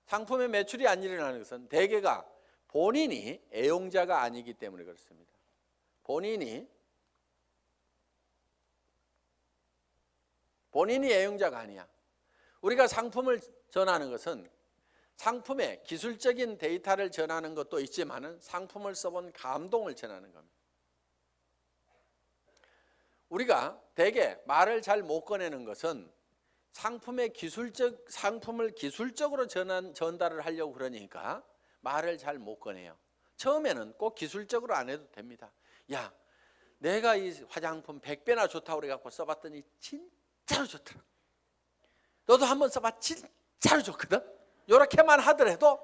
상품의 매출이 안 일어나는 것은 대개가 본인이 애용자가 아니기 때문에 그렇습니다. 본인이 애용자가 아니야. 우리가 상품을 전하는 것은 상품의 기술적인 데이터를 전하는 것도 있지만은 상품을 써본 감동을 전하는 겁니다. 우리가 대개 말을 잘 못 꺼내는 것은 상품을 기술적으로 전달을 하려고 그러니까 말을 잘 못 꺼내요. 처음에는 꼭 기술적으로 안 해도 됩니다. 야, 내가 이 화장품 100배나 좋다고 그래갖고 써봤더니 진짜로 좋더라. 너도 한번 써봐. 진짜로 좋거든. 이렇게만 하더라도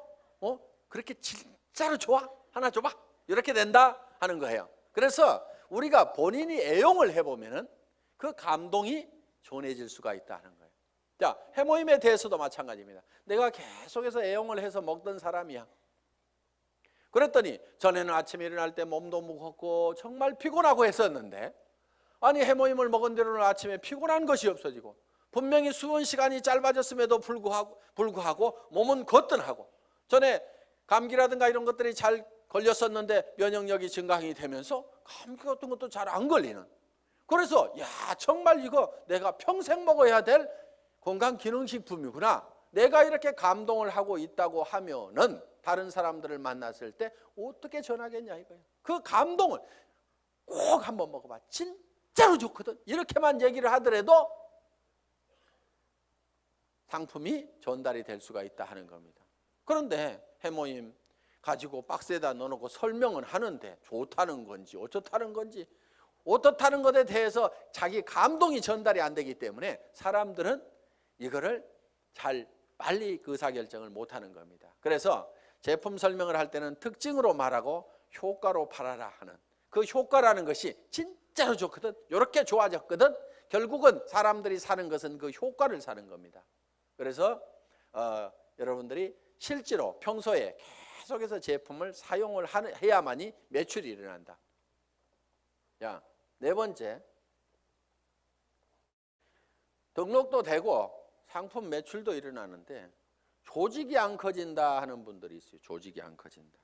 그렇게 진짜로 좋아? 하나 줘봐. 이렇게 된다 하는 거예요. 그래서 우리가 본인이 애용을 해보면은 그 감동이 전해질 수가 있다는 거예요. 자, 해모임에 대해서도 마찬가지입니다. 내가 계속해서 애용을 해서 먹던 사람이야. 그랬더니 전에는 아침에 일어날 때 몸도 무겁고 정말 피곤하고 했었는데, 아니 해모임을 먹은 뒤로는 아침에 피곤한 것이 없어지고 분명히 수분 시간이 짧아졌음에도 불구하고 몸은 거뜬하고, 전에 감기라든가 이런 것들이 잘 걸렸었는데 면역력이 증강이 되면서 감기 같은 것도 잘 안 걸리는, 그래서 야 정말 이거 내가 평생 먹어야 될 건강기능식품이구나, 내가 이렇게 감동을 하고 있다고 하면은 다른 사람들을 만났을 때 어떻게 전하겠냐 이거예요. 그 감동을 꼭 한번 먹어봐. 진짜로 좋거든. 이렇게만 얘기를 하더라도 상품이 전달이 될 수가 있다 하는 겁니다. 그런데 해모임 가지고 박스에다 넣어놓고 설명은 하는데 좋다는 건지 어떻다는 건지, 어떻다는 것에 대해서 자기 감동이 전달이 안 되기 때문에 사람들은 이거를 잘 빨리 그 의사결정을 못하는 겁니다. 그래서 제품 설명을 할 때는 특징으로 말하고 효과로 팔아라 하는, 그 효과라는 것이 진짜로 좋거든, 이렇게 좋아졌거든, 결국은 사람들이 사는 것은 그 효과를 사는 겁니다. 그래서 여러분들이 실제로 평소에 계속해서 제품을 사용을 해야만이 매출이 일어난다. 자, 네 번째, 등록도 되고 상품 매출도 일어나는데 조직이 안 커진다 하는 분들이 있어요. 조직이 안 커진다.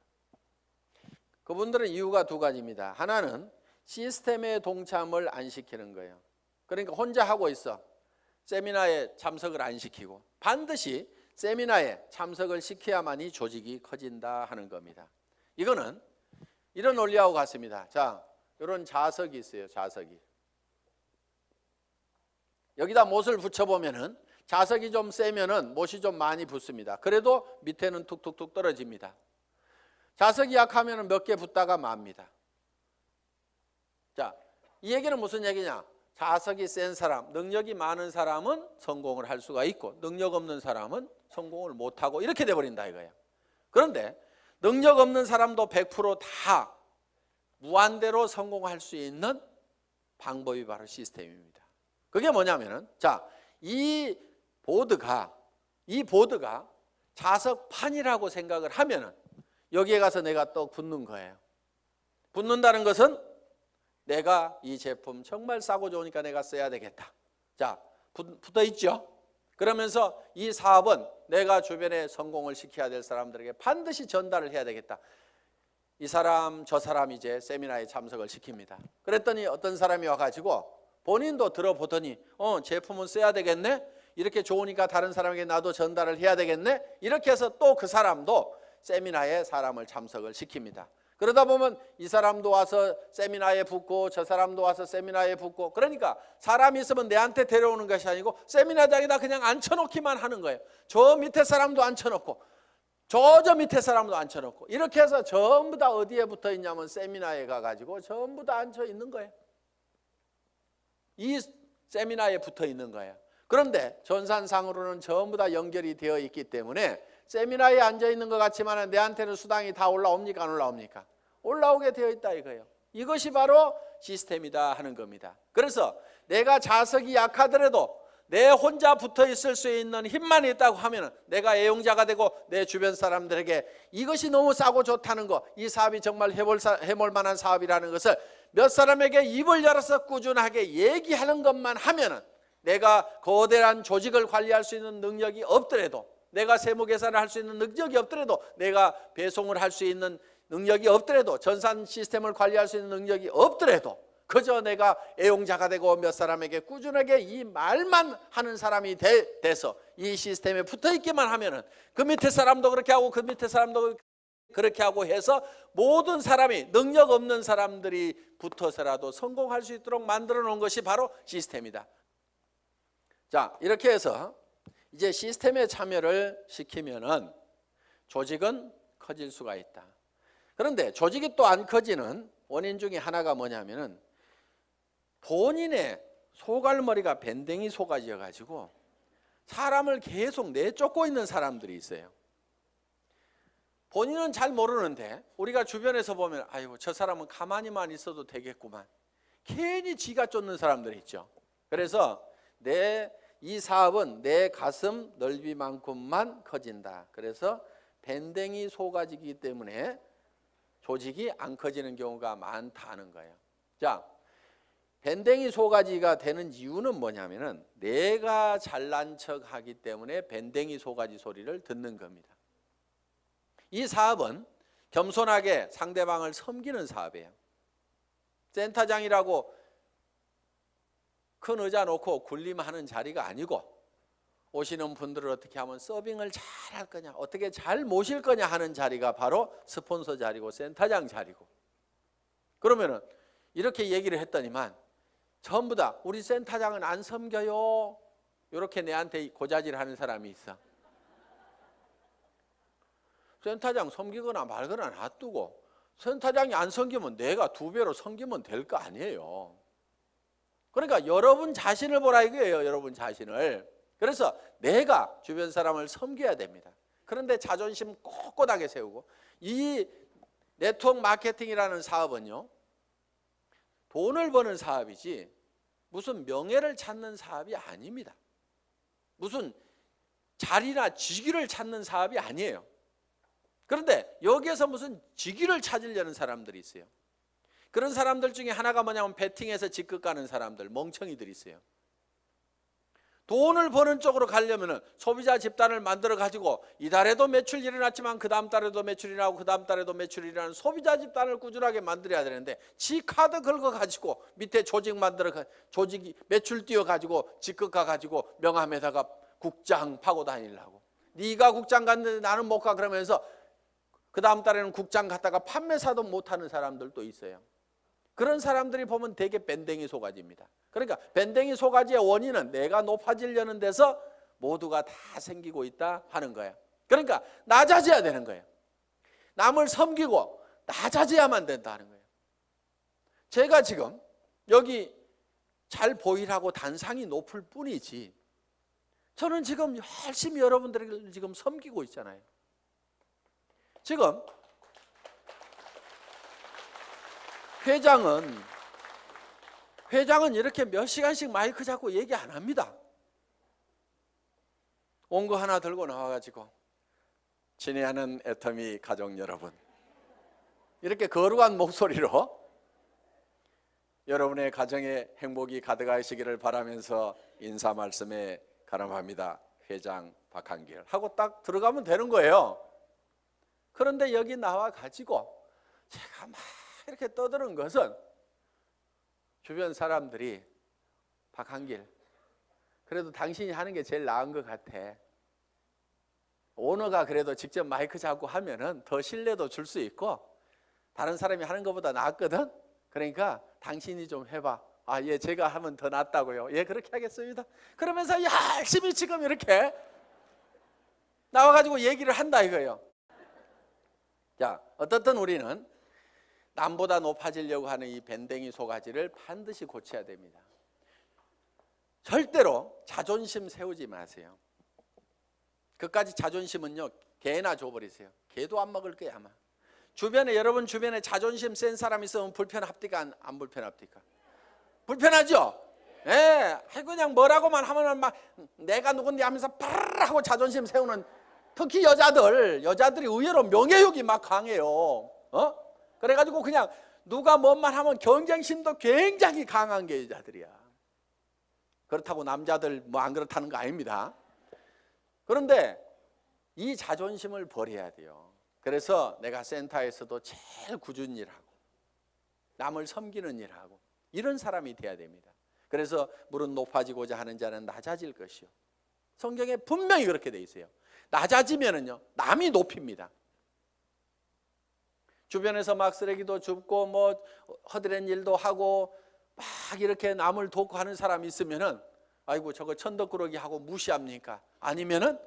그분들은 이유가 두 가지입니다. 하나는 시스템에 동참을 안 시키는 거예요. 그러니까 혼자 하고 있어. 세미나에 참석을 안 시키고, 반드시 세미나에 참석을 시켜야만이 조직이 커진다 하는 겁니다. 이거는 이런 원리하고 같습니다. 자, 이런 자석이 있어요. 자석이. 여기다 못을 붙여보면은 자석이 좀 세면은 못이 좀 많이 붙습니다. 그래도 밑에는 툭툭툭 떨어집니다. 자석이 약하면은 몇 개 붙다가 맙니다. 자, 이 얘기는 무슨 얘기냐? 자석이 센 사람, 능력이 많은 사람은 성공을 할 수가 있고 능력 없는 사람은 성공을 못하고 이렇게 돼버린다 이거예요. 그런데 능력 없는 사람도 100% 무한대로 성공할 수 있는 방법이 바로 시스템입니다. 그게 뭐냐면은, 자, 이 보드가 자석판이라고 생각을 하면은 여기에 가서 내가 또 붙는 거예요. 붙는다는 것은 내가 이 제품 정말 싸고 좋으니까 내가 써야 되겠다. 자, 붙어 있죠? 그러면서 이 사업은 내가 주변에 성공을 시켜야 될 사람들에게 반드시 전달을 해야 되겠다. 이 사람 저 사람 이제 세미나에 참석을 시킵니다. 그랬더니 어떤 사람이 와가지고 본인도 들어보더니 제품은 써야 되겠네, 이렇게 좋으니까 다른 사람에게 나도 전달을 해야 되겠네, 이렇게 해서 또 그 사람도 세미나에 사람을 참석을 시킵니다. 그러다 보면 이 사람도 와서 세미나에 붙고 저 사람도 와서 세미나에 붙고, 그러니까 사람이 있으면 내한테 데려오는 것이 아니고 세미나장에다 그냥 앉혀놓기만 하는 거예요. 저 밑에 사람도 앉혀놓고 저 밑에 사람도 앉혀놓고, 이렇게 해서 전부 다 어디에 붙어 있냐면 세미나에 가가지고 전부 다 앉혀 있는 거예요. 이 세미나에 붙어 있는 거예요. 그런데 전산상으로는 전부 다 연결이 되어 있기 때문에 세미나에 앉아 있는 것 같지만 내한테는 수당이 다 올라옵니까? 안 올라옵니까? 올라오게 되어 있다 이거예요. 이것이 바로 시스템이다 하는 겁니다. 그래서 내가 자석이 약하더라도 내 혼자 붙어 있을 수 있는 힘만 있다고 하면 내가 애용자가 되고 내 주변 사람들에게 이것이 너무 싸고 좋다는 거, 이 사업이 정말 해볼 만한 사업이라는 것을 몇 사람에게 입을 열어서 꾸준하게 얘기하는 것만 하면은, 내가 거대한 조직을 관리할 수 있는 능력이 없더라도, 내가 세무 계산을 할 수 있는 능력이 없더라도, 내가 배송을 할 수 있는 능력이 없더라도, 전산 시스템을 관리할 수 있는 능력이 없더라도, 그저 내가 애용자가 되고 몇 사람에게 꾸준하게 이 말만 하는 사람이 돼서 이 시스템에 붙어 있기만 하면은 그 밑에 사람도 그렇게 하고 그 밑에 사람도 그렇게 하고 해서 모든 사람이, 능력 없는 사람들이 붙어서라도 성공할 수 있도록 만들어 놓은 것이 바로 시스템이다. 자, 이렇게 해서 이제 시스템에 참여를 시키면은 조직은 커질 수가 있다. 그런데 조직이 또 안 커지는 원인 중에 하나가 뭐냐면은 본인의 소갈머리가 밴댕이 소가지여 가지고 사람을 계속 내쫓고 있는 사람들이 있어요. 본인은 잘 모르는데 우리가 주변에서 보면 아이고 저 사람은 가만히만 있어도 되겠구만. 괜히 지가 쫓는 사람들이 있죠. 그래서 이 사업은 내 가슴 넓이만큼만 커진다. 그래서 밴댕이 소가지이기 때문에 조직이 안 커지는 경우가 많다는 거예요. 자, 밴댕이 소가지가 되는 이유는 뭐냐면은 내가 잘난 척하기 때문에 밴댕이 소가지 소리를 듣는 겁니다. 이 사업은 겸손하게 상대방을 섬기는 사업이에요. 센터장이라고 큰 의자 놓고 군림하는 자리가 아니고 오시는 분들을 어떻게 하면 서빙을 잘 할 거냐, 어떻게 잘 모실 거냐 하는 자리가 바로 스폰서 자리고 센터장 자리고. 그러면은 이렇게 얘기를 했더니만 전부 다 우리 센터장은 안 섬겨요. 이렇게 내한테 고자질 하는 사람이 있어. 센터장 섬기거나 말거나 놔두고 센터장이 안 섬기면 내가 2배로 섬기면 될 거 아니에요. 그러니까 여러분 자신을 보라 이거예요. 여러분 자신을. 그래서 내가 주변 사람을 섬겨야 됩니다. 그런데 자존심 꼿꼿하게 세우고, 이 네트워크 마케팅이라는 사업은요, 돈을 버는 사업이지 무슨 명예를 찾는 사업이 아닙니다. 무슨 자리나 직위를 찾는 사업이 아니에요. 그런데 여기에서 무슨 직위를 찾으려는 사람들이 있어요. 그런 사람들 중에 하나가 뭐냐면 베팅해서 직급 가는 사람들, 멍청이들이 있어요. 돈을 버는 쪽으로 가려면 소비자 집단을 만들어 가지고 이달에도 매출이 일어났지만 그 다음 달에도 매출이 일어나고 그 다음 달에도 매출이 일어나는 소비자 집단을 꾸준하게 만들어야 되는데, 지 카드 긁어 가지고 밑에 조직 만들어 조직이 매출 띄워 가지고 직급 가 가지고 명함에다가 국장 파고 다니려고. 네가 국장 갔는데 나는 못 가 그러면서 그 다음 달에는 국장 갔다가 판매사도 못하는 사람들도 있어요. 그런 사람들이 보면 되게 밴댕이 소가지입니다. 그러니까 밴댕이 소가지의 원인은 내가 높아지려는 데서 모두가 다 생기고 있다 하는 거예요. 그러니까 낮아져야 되는 거예요. 남을 섬기고 낮아져야만 된다 하는 거예요. 제가 지금 여기 잘 보이라고 단상이 높을 뿐이지 저는 지금 열심히 여러분들을 지금 섬기고 있잖아요. 지금 회장은 이렇게 몇 시간씩 마이크 잡고 얘기 안 합니다. 온 거 하나 들고 나와가지고 친애하는 애터미 가족 여러분, 이렇게 거룩한 목소리로 여러분의 가정에 행복이 가득하시기를 바라면서 인사 말씀에 가름합니다. 회장 박한길 하고 딱 들어가면 되는 거예요. 그런데 여기 나와가지고 제가 막 이렇게 떠드는 것은 주변 사람들이 박한길, 그래도 당신이 하는 게 제일 나은 것 같아. 오너가 그래도 직접 마이크 잡고 하면은 더 신뢰도 줄 수 있고 다른 사람이 하는 것보다 낫거든. 그러니까 당신이 좀 해봐. 아, 예, 제가 하면 더 낫다고요. 예, 그렇게 하겠습니다. 그러면서 열심히 지금 이렇게 나와가지고 얘기를 한다 이거예요. 자, 어떻든 우리는 남보다 높아지려고 하는 이 밴댕이 소가지를 반드시 고쳐야 됩니다. 절대로 자존심 세우지 마세요. 그까지 자존심은요, 개나 줘버리세요. 개도 안 먹을 거야 아마. 여러분 주변에 자존심 센 사람 있으면 불편합니까? 안 불편합니까? 불편하죠? 예, 그냥 뭐라고만 하면 막 내가 누군데 하면서 파르르 하고 자존심 세우는, 특히 여자들이 의외로 명예욕이 막 강해요. 그래가지고 그냥 누가 뭔 말 하면 경쟁심도 굉장히 강한 게 여자들이야. 그렇다고 남자들 뭐 안 그렇다는 거 아닙니다. 그런데 이 자존심을 버려야 돼요. 그래서 내가 센터에서도 제일 꾸준히 일하고 남을 섬기는 일하고 이런 사람이 돼야 됩니다. 그래서 물은 높아지고자 하는 자는 낮아질 것이요. 성경에 분명히 그렇게 돼 있어요. 낮아지면은요, 남이 높입니다. 주변에서 막 쓰레기도 줍고 뭐 허드렛 일도 하고 막 이렇게 남을 돕고 하는 사람이 있으면은 아이고 저거 천덕꾸러기 하고 무시합니까? 아니면은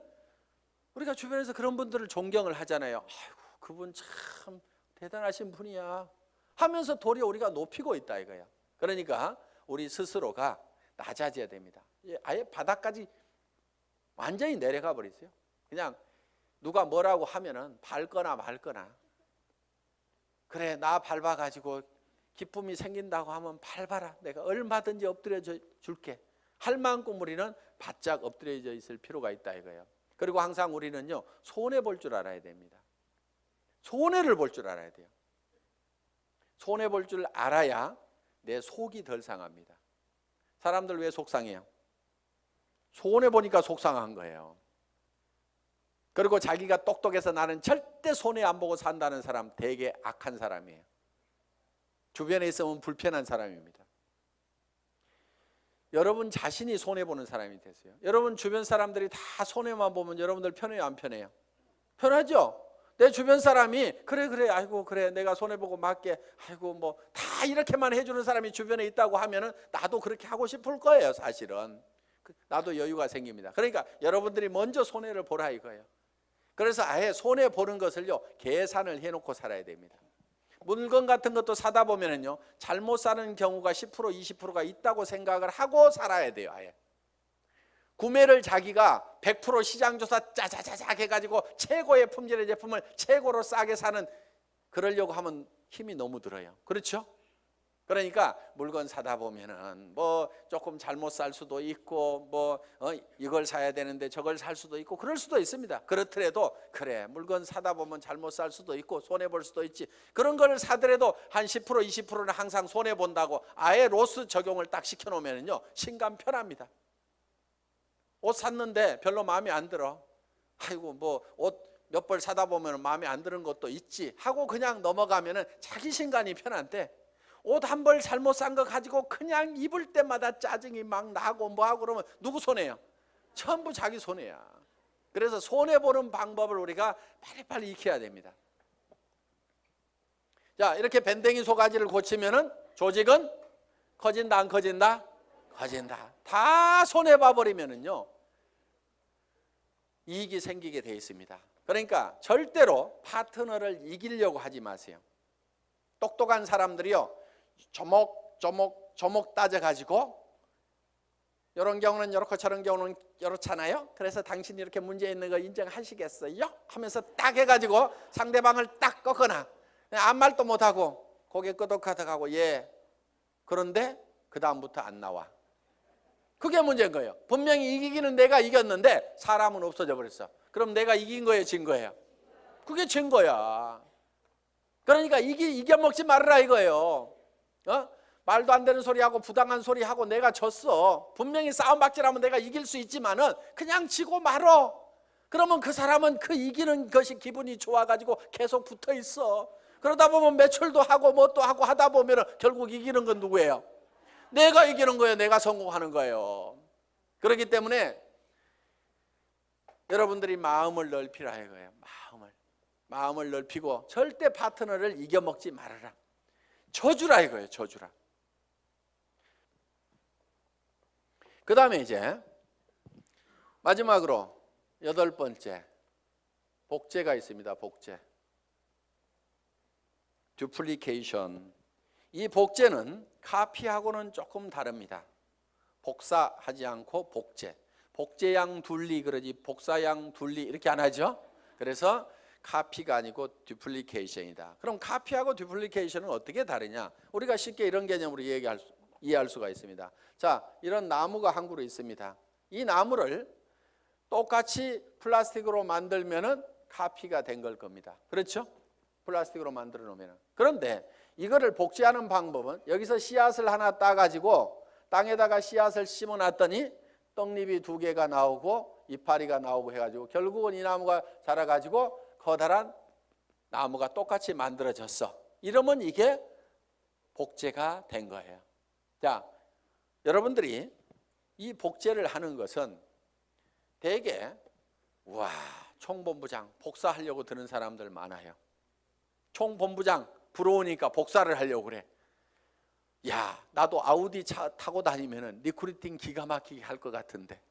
우리가 주변에서 그런 분들을 존경을 하잖아요. 아이고 그분 참 대단하신 분이야 하면서 도리어 우리가 높이고 있다 이거야. 그러니까 우리 스스로가 낮아져야 됩니다. 아예 바닥까지 완전히 내려가 버리세요. 그냥 누가 뭐라고 하면은 밟거나 말거나. 그래, 나 밟아가지고 기쁨이 생긴다고 하면 밟아라. 내가 얼마든지 엎드려 줄게. 할 만큼 우리는 바짝 엎드려져 있을 필요가 있다 이거예요. 그리고 항상 우리는요, 손해 볼 줄 알아야 됩니다. 손해를 볼 줄 알아야 돼요. 손해 볼 줄 알아야 내 속이 덜 상합니다. 사람들 왜 속상해요? 손해 보니까 속상한 거예요. 그리고 자기가 똑똑해서 나는 절대 손해 안 보고 산다는 사람 되게 악한 사람이에요. 주변에 있으면 불편한 사람입니다. 여러분 자신이 손해보는 사람이 되세요. 여러분 주변 사람들이 다 손해만 보면 여러분들 편해요, 안 편해요? 편하죠? 내 주변 사람이 그래 아이고 그래 내가 손해보고 맞게 아이고 뭐 다 이렇게만 해주는 사람이 주변에 있다고 하면은 나도 그렇게 하고 싶을 거예요. 사실은 나도 여유가 생깁니다. 그러니까 여러분들이 먼저 손해를 보라 이거예요. 그래서 아예 손해보는 것을요 계산을 해놓고 살아야 됩니다. 물건 같은 것도 사다 보면은요 잘못 사는 경우가 10% 20%가 있다고 생각을 하고 살아야 돼요. 아예 구매를 자기가 100% 시장조사 짜자자작 해가지고 최고의 품질의 제품을 최고로 싸게 사는 그러려고 하면 힘이 너무 들어요. 그렇죠? 그러니까 물건 사다 보면은 뭐 조금 잘못 살 수도 있고 뭐 이걸 사야 되는데 저걸 살 수도 있고 그럴 수도 있습니다. 그렇더라도 그래 물건 사다 보면 잘못 살 수도 있고 손해 볼 수도 있지. 그런 걸 사더라도 한 10% 20%는 항상 손해 본다고 아예 로스 적용을 딱 시켜 놓으면은요 신감 편합니다. 옷 샀는데 별로 마음에 안 들어. 아이고 뭐 옷 몇 벌 사다 보면 마음에 안 드는 것도 있지 하고 그냥 넘어가면은 자기 신간이 편한데 옷 한 벌 잘못 산 거 가지고 그냥 입을 때마다 짜증이 막 나고 뭐하고 그러면 누구 손해요? 전부 자기 손해야. 그래서 손해보는 방법을 우리가 빨리빨리 익혀야 됩니다. 자, 이렇게 밴댕이 소가지를 고치면은 조직은 커진다 안 커진다? 커진다. 다 손해봐 버리면은요 이익이 생기게 돼 있습니다. 그러니까 절대로 파트너를 이기려고 하지 마세요. 똑똑한 사람들이요 조목 따져가지고 이런 경우는 이렇고 저런 경우는 이렇잖아요. 그래서 당신이 이렇게 문제 있는 거 인정하시겠어요? 하면서 딱 해가지고 상대방을 딱 꺾거나 아무 말도 못하고 고개 끄덕하다가고 예 그런데 그 다음부터 안 나와. 그게 문제인 거예요. 분명히 이기기는 내가 이겼는데 사람은 없어져 버렸어. 그럼 내가 이긴 거예요, 진 거예요? 그게 진 거야. 그러니까 이겨먹지 말아라 이거예요. 말도 안 되는 소리하고 부당한 소리하고 내가 졌어. 분명히 싸움박질하면 내가 이길 수 있지만은 그냥 지고 말어. 그러면 그 사람은 그 이기는 것이 기분이 좋아가지고 계속 붙어 있어. 그러다 보면 매출도 하고 뭣도 하고 하다 보면은 결국 이기는 건 누구예요? 내가 이기는 거예요. 내가 성공하는 거예요. 그렇기 때문에 여러분들이 마음을 넓히라 이거예요. 마음을 넓히고 절대 파트너를 이겨먹지 말아라. 져주라 이거예요. 져주라. 그 다음에 이제 마지막으로 8번째 복제가 있습니다. 복제. 듀플리케이션. 이 복제는 카피하고는 조금 다릅니다. 복사하지 않고 복제. 복제양 둘리 그러지 복사양 둘리 이렇게 안 하죠. 그래서 카피가 아니고 듀플리케이션이다. 그럼 카피하고 듀플리케이션은 어떻게 다르냐? 우리가 쉽게 이런 개념으로 이해할 수가 있습니다. 자, 이런 나무가 한 그루 있습니다. 이 나무를 똑같이 플라스틱으로 만들면은 카피가 된 걸 겁니다. 그렇죠? 플라스틱으로 만들어 놓으면. 그런데 이거를 복제하는 방법은 여기서 씨앗을 하나 따가지고 땅에다가 씨앗을 심어놨더니 떡잎이 2개가 나오고 이파리가 나오고 해가지고 결국은 이 나무가 자라가지고 커다란 나무가 똑같이 만들어졌어. 이러면 이게 복제가 된 거예요. 자, 여러분들이 이 복제를 하는 것은 대개 와 총본부장 복사하려고 드는 사람들 많아요. 총본부장 부러우니까 복사를 하려고 그래. 야, 나도 아우디 차 타고 다니면은 리크루팅 기가 막히게 할 것 같은데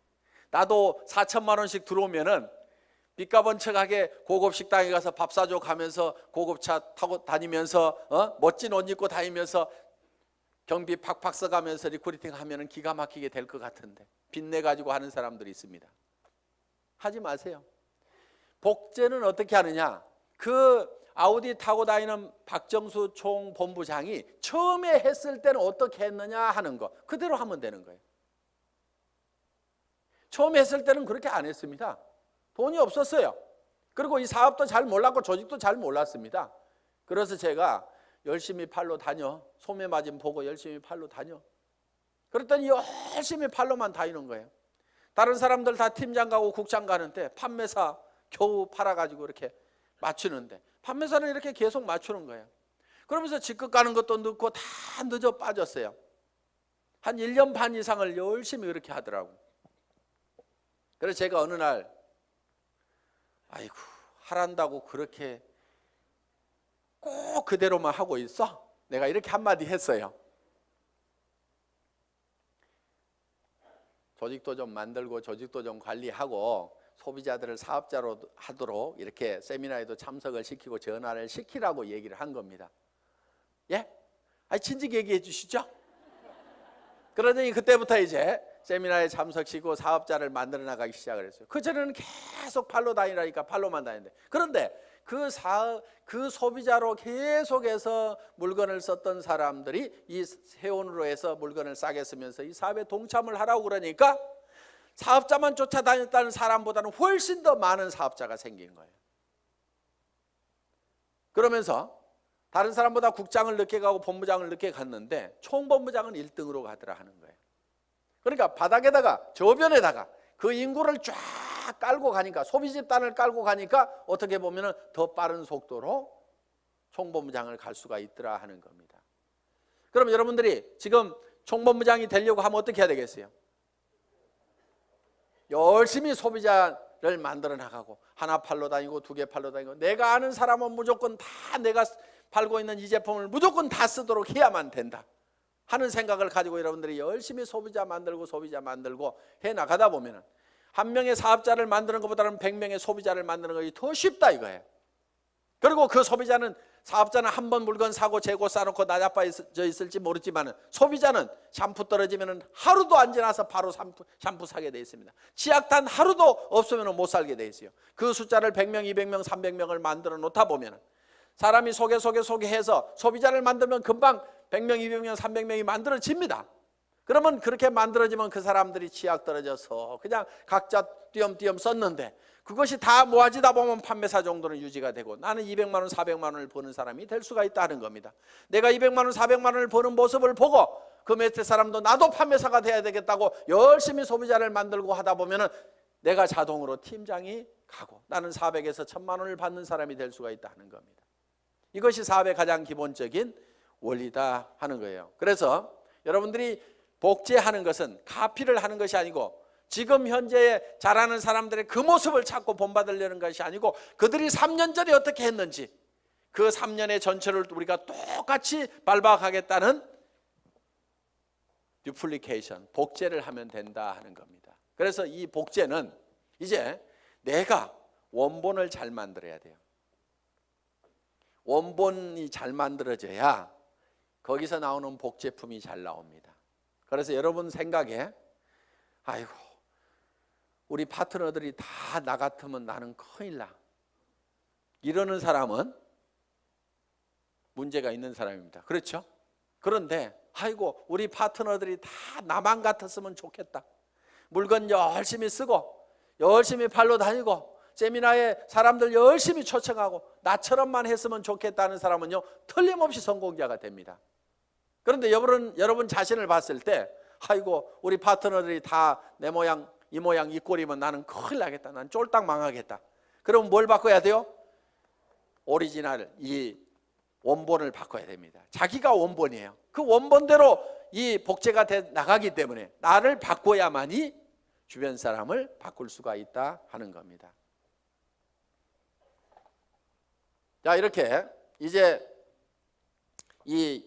나도 4천만 원씩 들어오면은 빚가번척하게 고급 식당에 가서 밥 사줘 가면서 고급차 타고 다니면서 멋진 옷 입고 다니면서 경비 팍팍 써가면서 리크루팅 하면 기가 막히게 될 것 같은데 빚내 가지고 하는 사람들이 있습니다. 하지 마세요. 복제는 어떻게 하느냐, 그 아우디 타고 다니는 박정수 총본부장이 처음에 했을 때는 어떻게 했느냐 하는 거 그대로 하면 되는 거예요. 처음에 했을 때는 그렇게 안 했습니다. 돈이 없었어요. 그리고 이 사업도 잘 몰랐고 조직도 잘 몰랐습니다. 그래서 제가 열심히 팔로 다녀, 소매 마진 보고 열심히 팔로 다녀. 그랬더니 열심히 팔로만 다니는 거예요. 다른 사람들 다 팀장 가고 국장 가는데 판매사 겨우 팔아가지고 이렇게 맞추는데 판매사는 이렇게 계속 맞추는 거예요. 그러면서 직급 가는 것도 늦고 다 늦어 빠졌어요. 한 1년 반 이상을 열심히 그렇게 하더라고. 그래서 제가 어느 날 아이고 하란다고 그렇게 꼭 그대로만 하고 있어? 내가 이렇게 한마디 했어요. 조직도 좀 만들고 조직도 좀 관리하고 소비자들을 사업자로 하도록 이렇게 세미나에도 참석을 시키고 전화를 시키라고 얘기를 한 겁니다. 예? 아니 진즉 얘기해 주시죠. 그러더니 그때부터 이제 세미나에 참석시키고 사업자를 만들어 나가기 시작을 했어요. 그전에는 계속 팔로 다니라니까 팔로만 다니는데, 그런데 그 소비자로 계속해서 물건을 썼던 사람들이 이 세원으로 해서 물건을 싸게 쓰면서 이 사업에 동참을 하라고 그러니까 사업자만 쫓아다녔다는 사람보다는 훨씬 더 많은 사업자가 생긴 거예요. 그러면서 다른 사람보다 국장을 늦게 가고 본부장을 늦게 갔는데 총본부장은 1등으로 가더라 하는 거예요. 그러니까 바닥에다가 저변에다가 그 인구를 쫙 깔고 가니까, 소비 집단을 깔고 가니까 어떻게 보면 더 빠른 속도로 총본부장을 갈 수가 있더라 하는 겁니다. 그럼 여러분들이 지금 총본부장이 되려고 하면 어떻게 해야 되겠어요? 열심히 소비자를 만들어 나가고 하나 팔러 다니고 두 개 팔러 다니고 내가 아는 사람은 무조건 다 내가 팔고 있는 이 제품을 무조건 다 쓰도록 해야만 된다 하는 생각을 가지고 여러분들이 열심히 소비자 만들고 해 나가다 보면은 한 명의 사업자를 만드는 것보다는 100명의 소비자를 만드는 것이 더 쉽다 이거예요. 그리고 그 소비자는, 사업자는 한 번 물건 사고 재고 싸놓고 나자빠져 있을지 모르지만 소비자는 샴푸 떨어지면 하루도 안 지나서 바로 샴푸 사게 돼 있습니다. 치약 단 하루도 없으면 못 살게 돼 있어요. 그 숫자를 100명, 200명, 300명을 만들어 놓다 보면 사람이 소개해서 소비자를 만들면 금방 100명, 200명, 300명이 만들어집니다. 그러면 그렇게 만들어지면 그 사람들이 치약 떨어져서 그냥 각자 띄엄띄엄 썼는데 그것이 다 모아지다 보면 판매사 정도는 유지가 되고 나는 200만 원, 400만 원을 버는 사람이 될 수가 있다는 겁니다. 내가 200만 원, 400만 원을 버는 모습을 보고 그 밑에 사람도 나도 판매사가 돼야 되겠다고 열심히 소비자를 만들고 하다 보면 내가 자동으로 팀장이 가고 나는 400에서 1000만 원을 받는 사람이 될 수가 있다는 겁니다. 이것이 사업의 가장 기본적인 원리다 하는 거예요. 그래서 여러분들이 복제하는 것은 카피를 하는 것이 아니고 지금 현재 잘하는 사람들의 그 모습을 찾고 본받으려는 것이 아니고 그들이 3년 전에 어떻게 했는지 그 3년의 전체를 우리가 똑같이 밟아가겠다는 듀플리케이션, 복제를 하면 된다 하는 겁니다. 그래서 이 복제는 이제 내가 원본을 잘 만들어야 돼요. 원본이 잘 만들어져야 거기서 나오는 복제품이 잘 나옵니다. 그래서 여러분 생각에 아이고 우리 파트너들이 다 나 같으면 나는 큰일 나, 이러는 사람은 문제가 있는 사람입니다. 그렇죠? 그런데 아이고 우리 파트너들이 다 나만 같았으면 좋겠다, 물건 열심히 쓰고 열심히 팔러 다니고 세미나에 사람들 열심히 초청하고 나처럼만 했으면 좋겠다는 사람은요 틀림없이 성공자가 됩니다. 그런데 여러분 자신을 봤을 때 아이고 우리 파트너들이 다 내 모양 이 모양 이 꼴이면 나는 큰일 나겠다, 난 쫄딱 망하겠다. 그럼 뭘 바꿔야 돼요? 오리지널, 이 원본을 바꿔야 됩니다. 자기가 원본이에요. 그 원본대로 이 복제가 돼 나가기 때문에 나를 바꿔야만이 주변 사람을 바꿀 수가 있다 하는 겁니다. 자, 이렇게 이제 이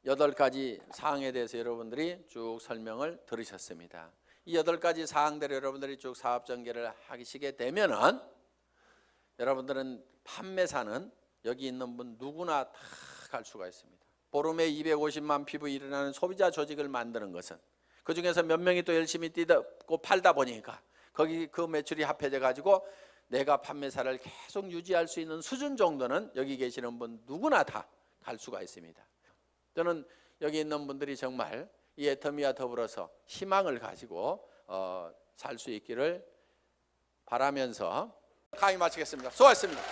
8가지 사항에 대해서 여러분들이 쭉 설명을 들으셨습니다. 이 8가지 사항대로 여러분들이 쭉 사업 전개를 하시게 되면은 여러분들은 판매사는 여기 있는 분 누구나 다 갈 수가 있습니다. 보름에 250만 피부 일어나는 소비자 조직을 만드는 것은 그 중에서 몇 명이 또 열심히 뛰고 팔다 보니까 거기 그 매출이 합해져 가지고 내가 판매사를 계속 유지할 수 있는 수준 정도는 여기 계시는 분 누구나 다 갈 수가 있습니다. 저는 여기 있는 분들이 정말 이 애터미와 더불어서 희망을 가지고 살 수 있기를 바라면서 강의 마치겠습니다. 수고하셨습니다.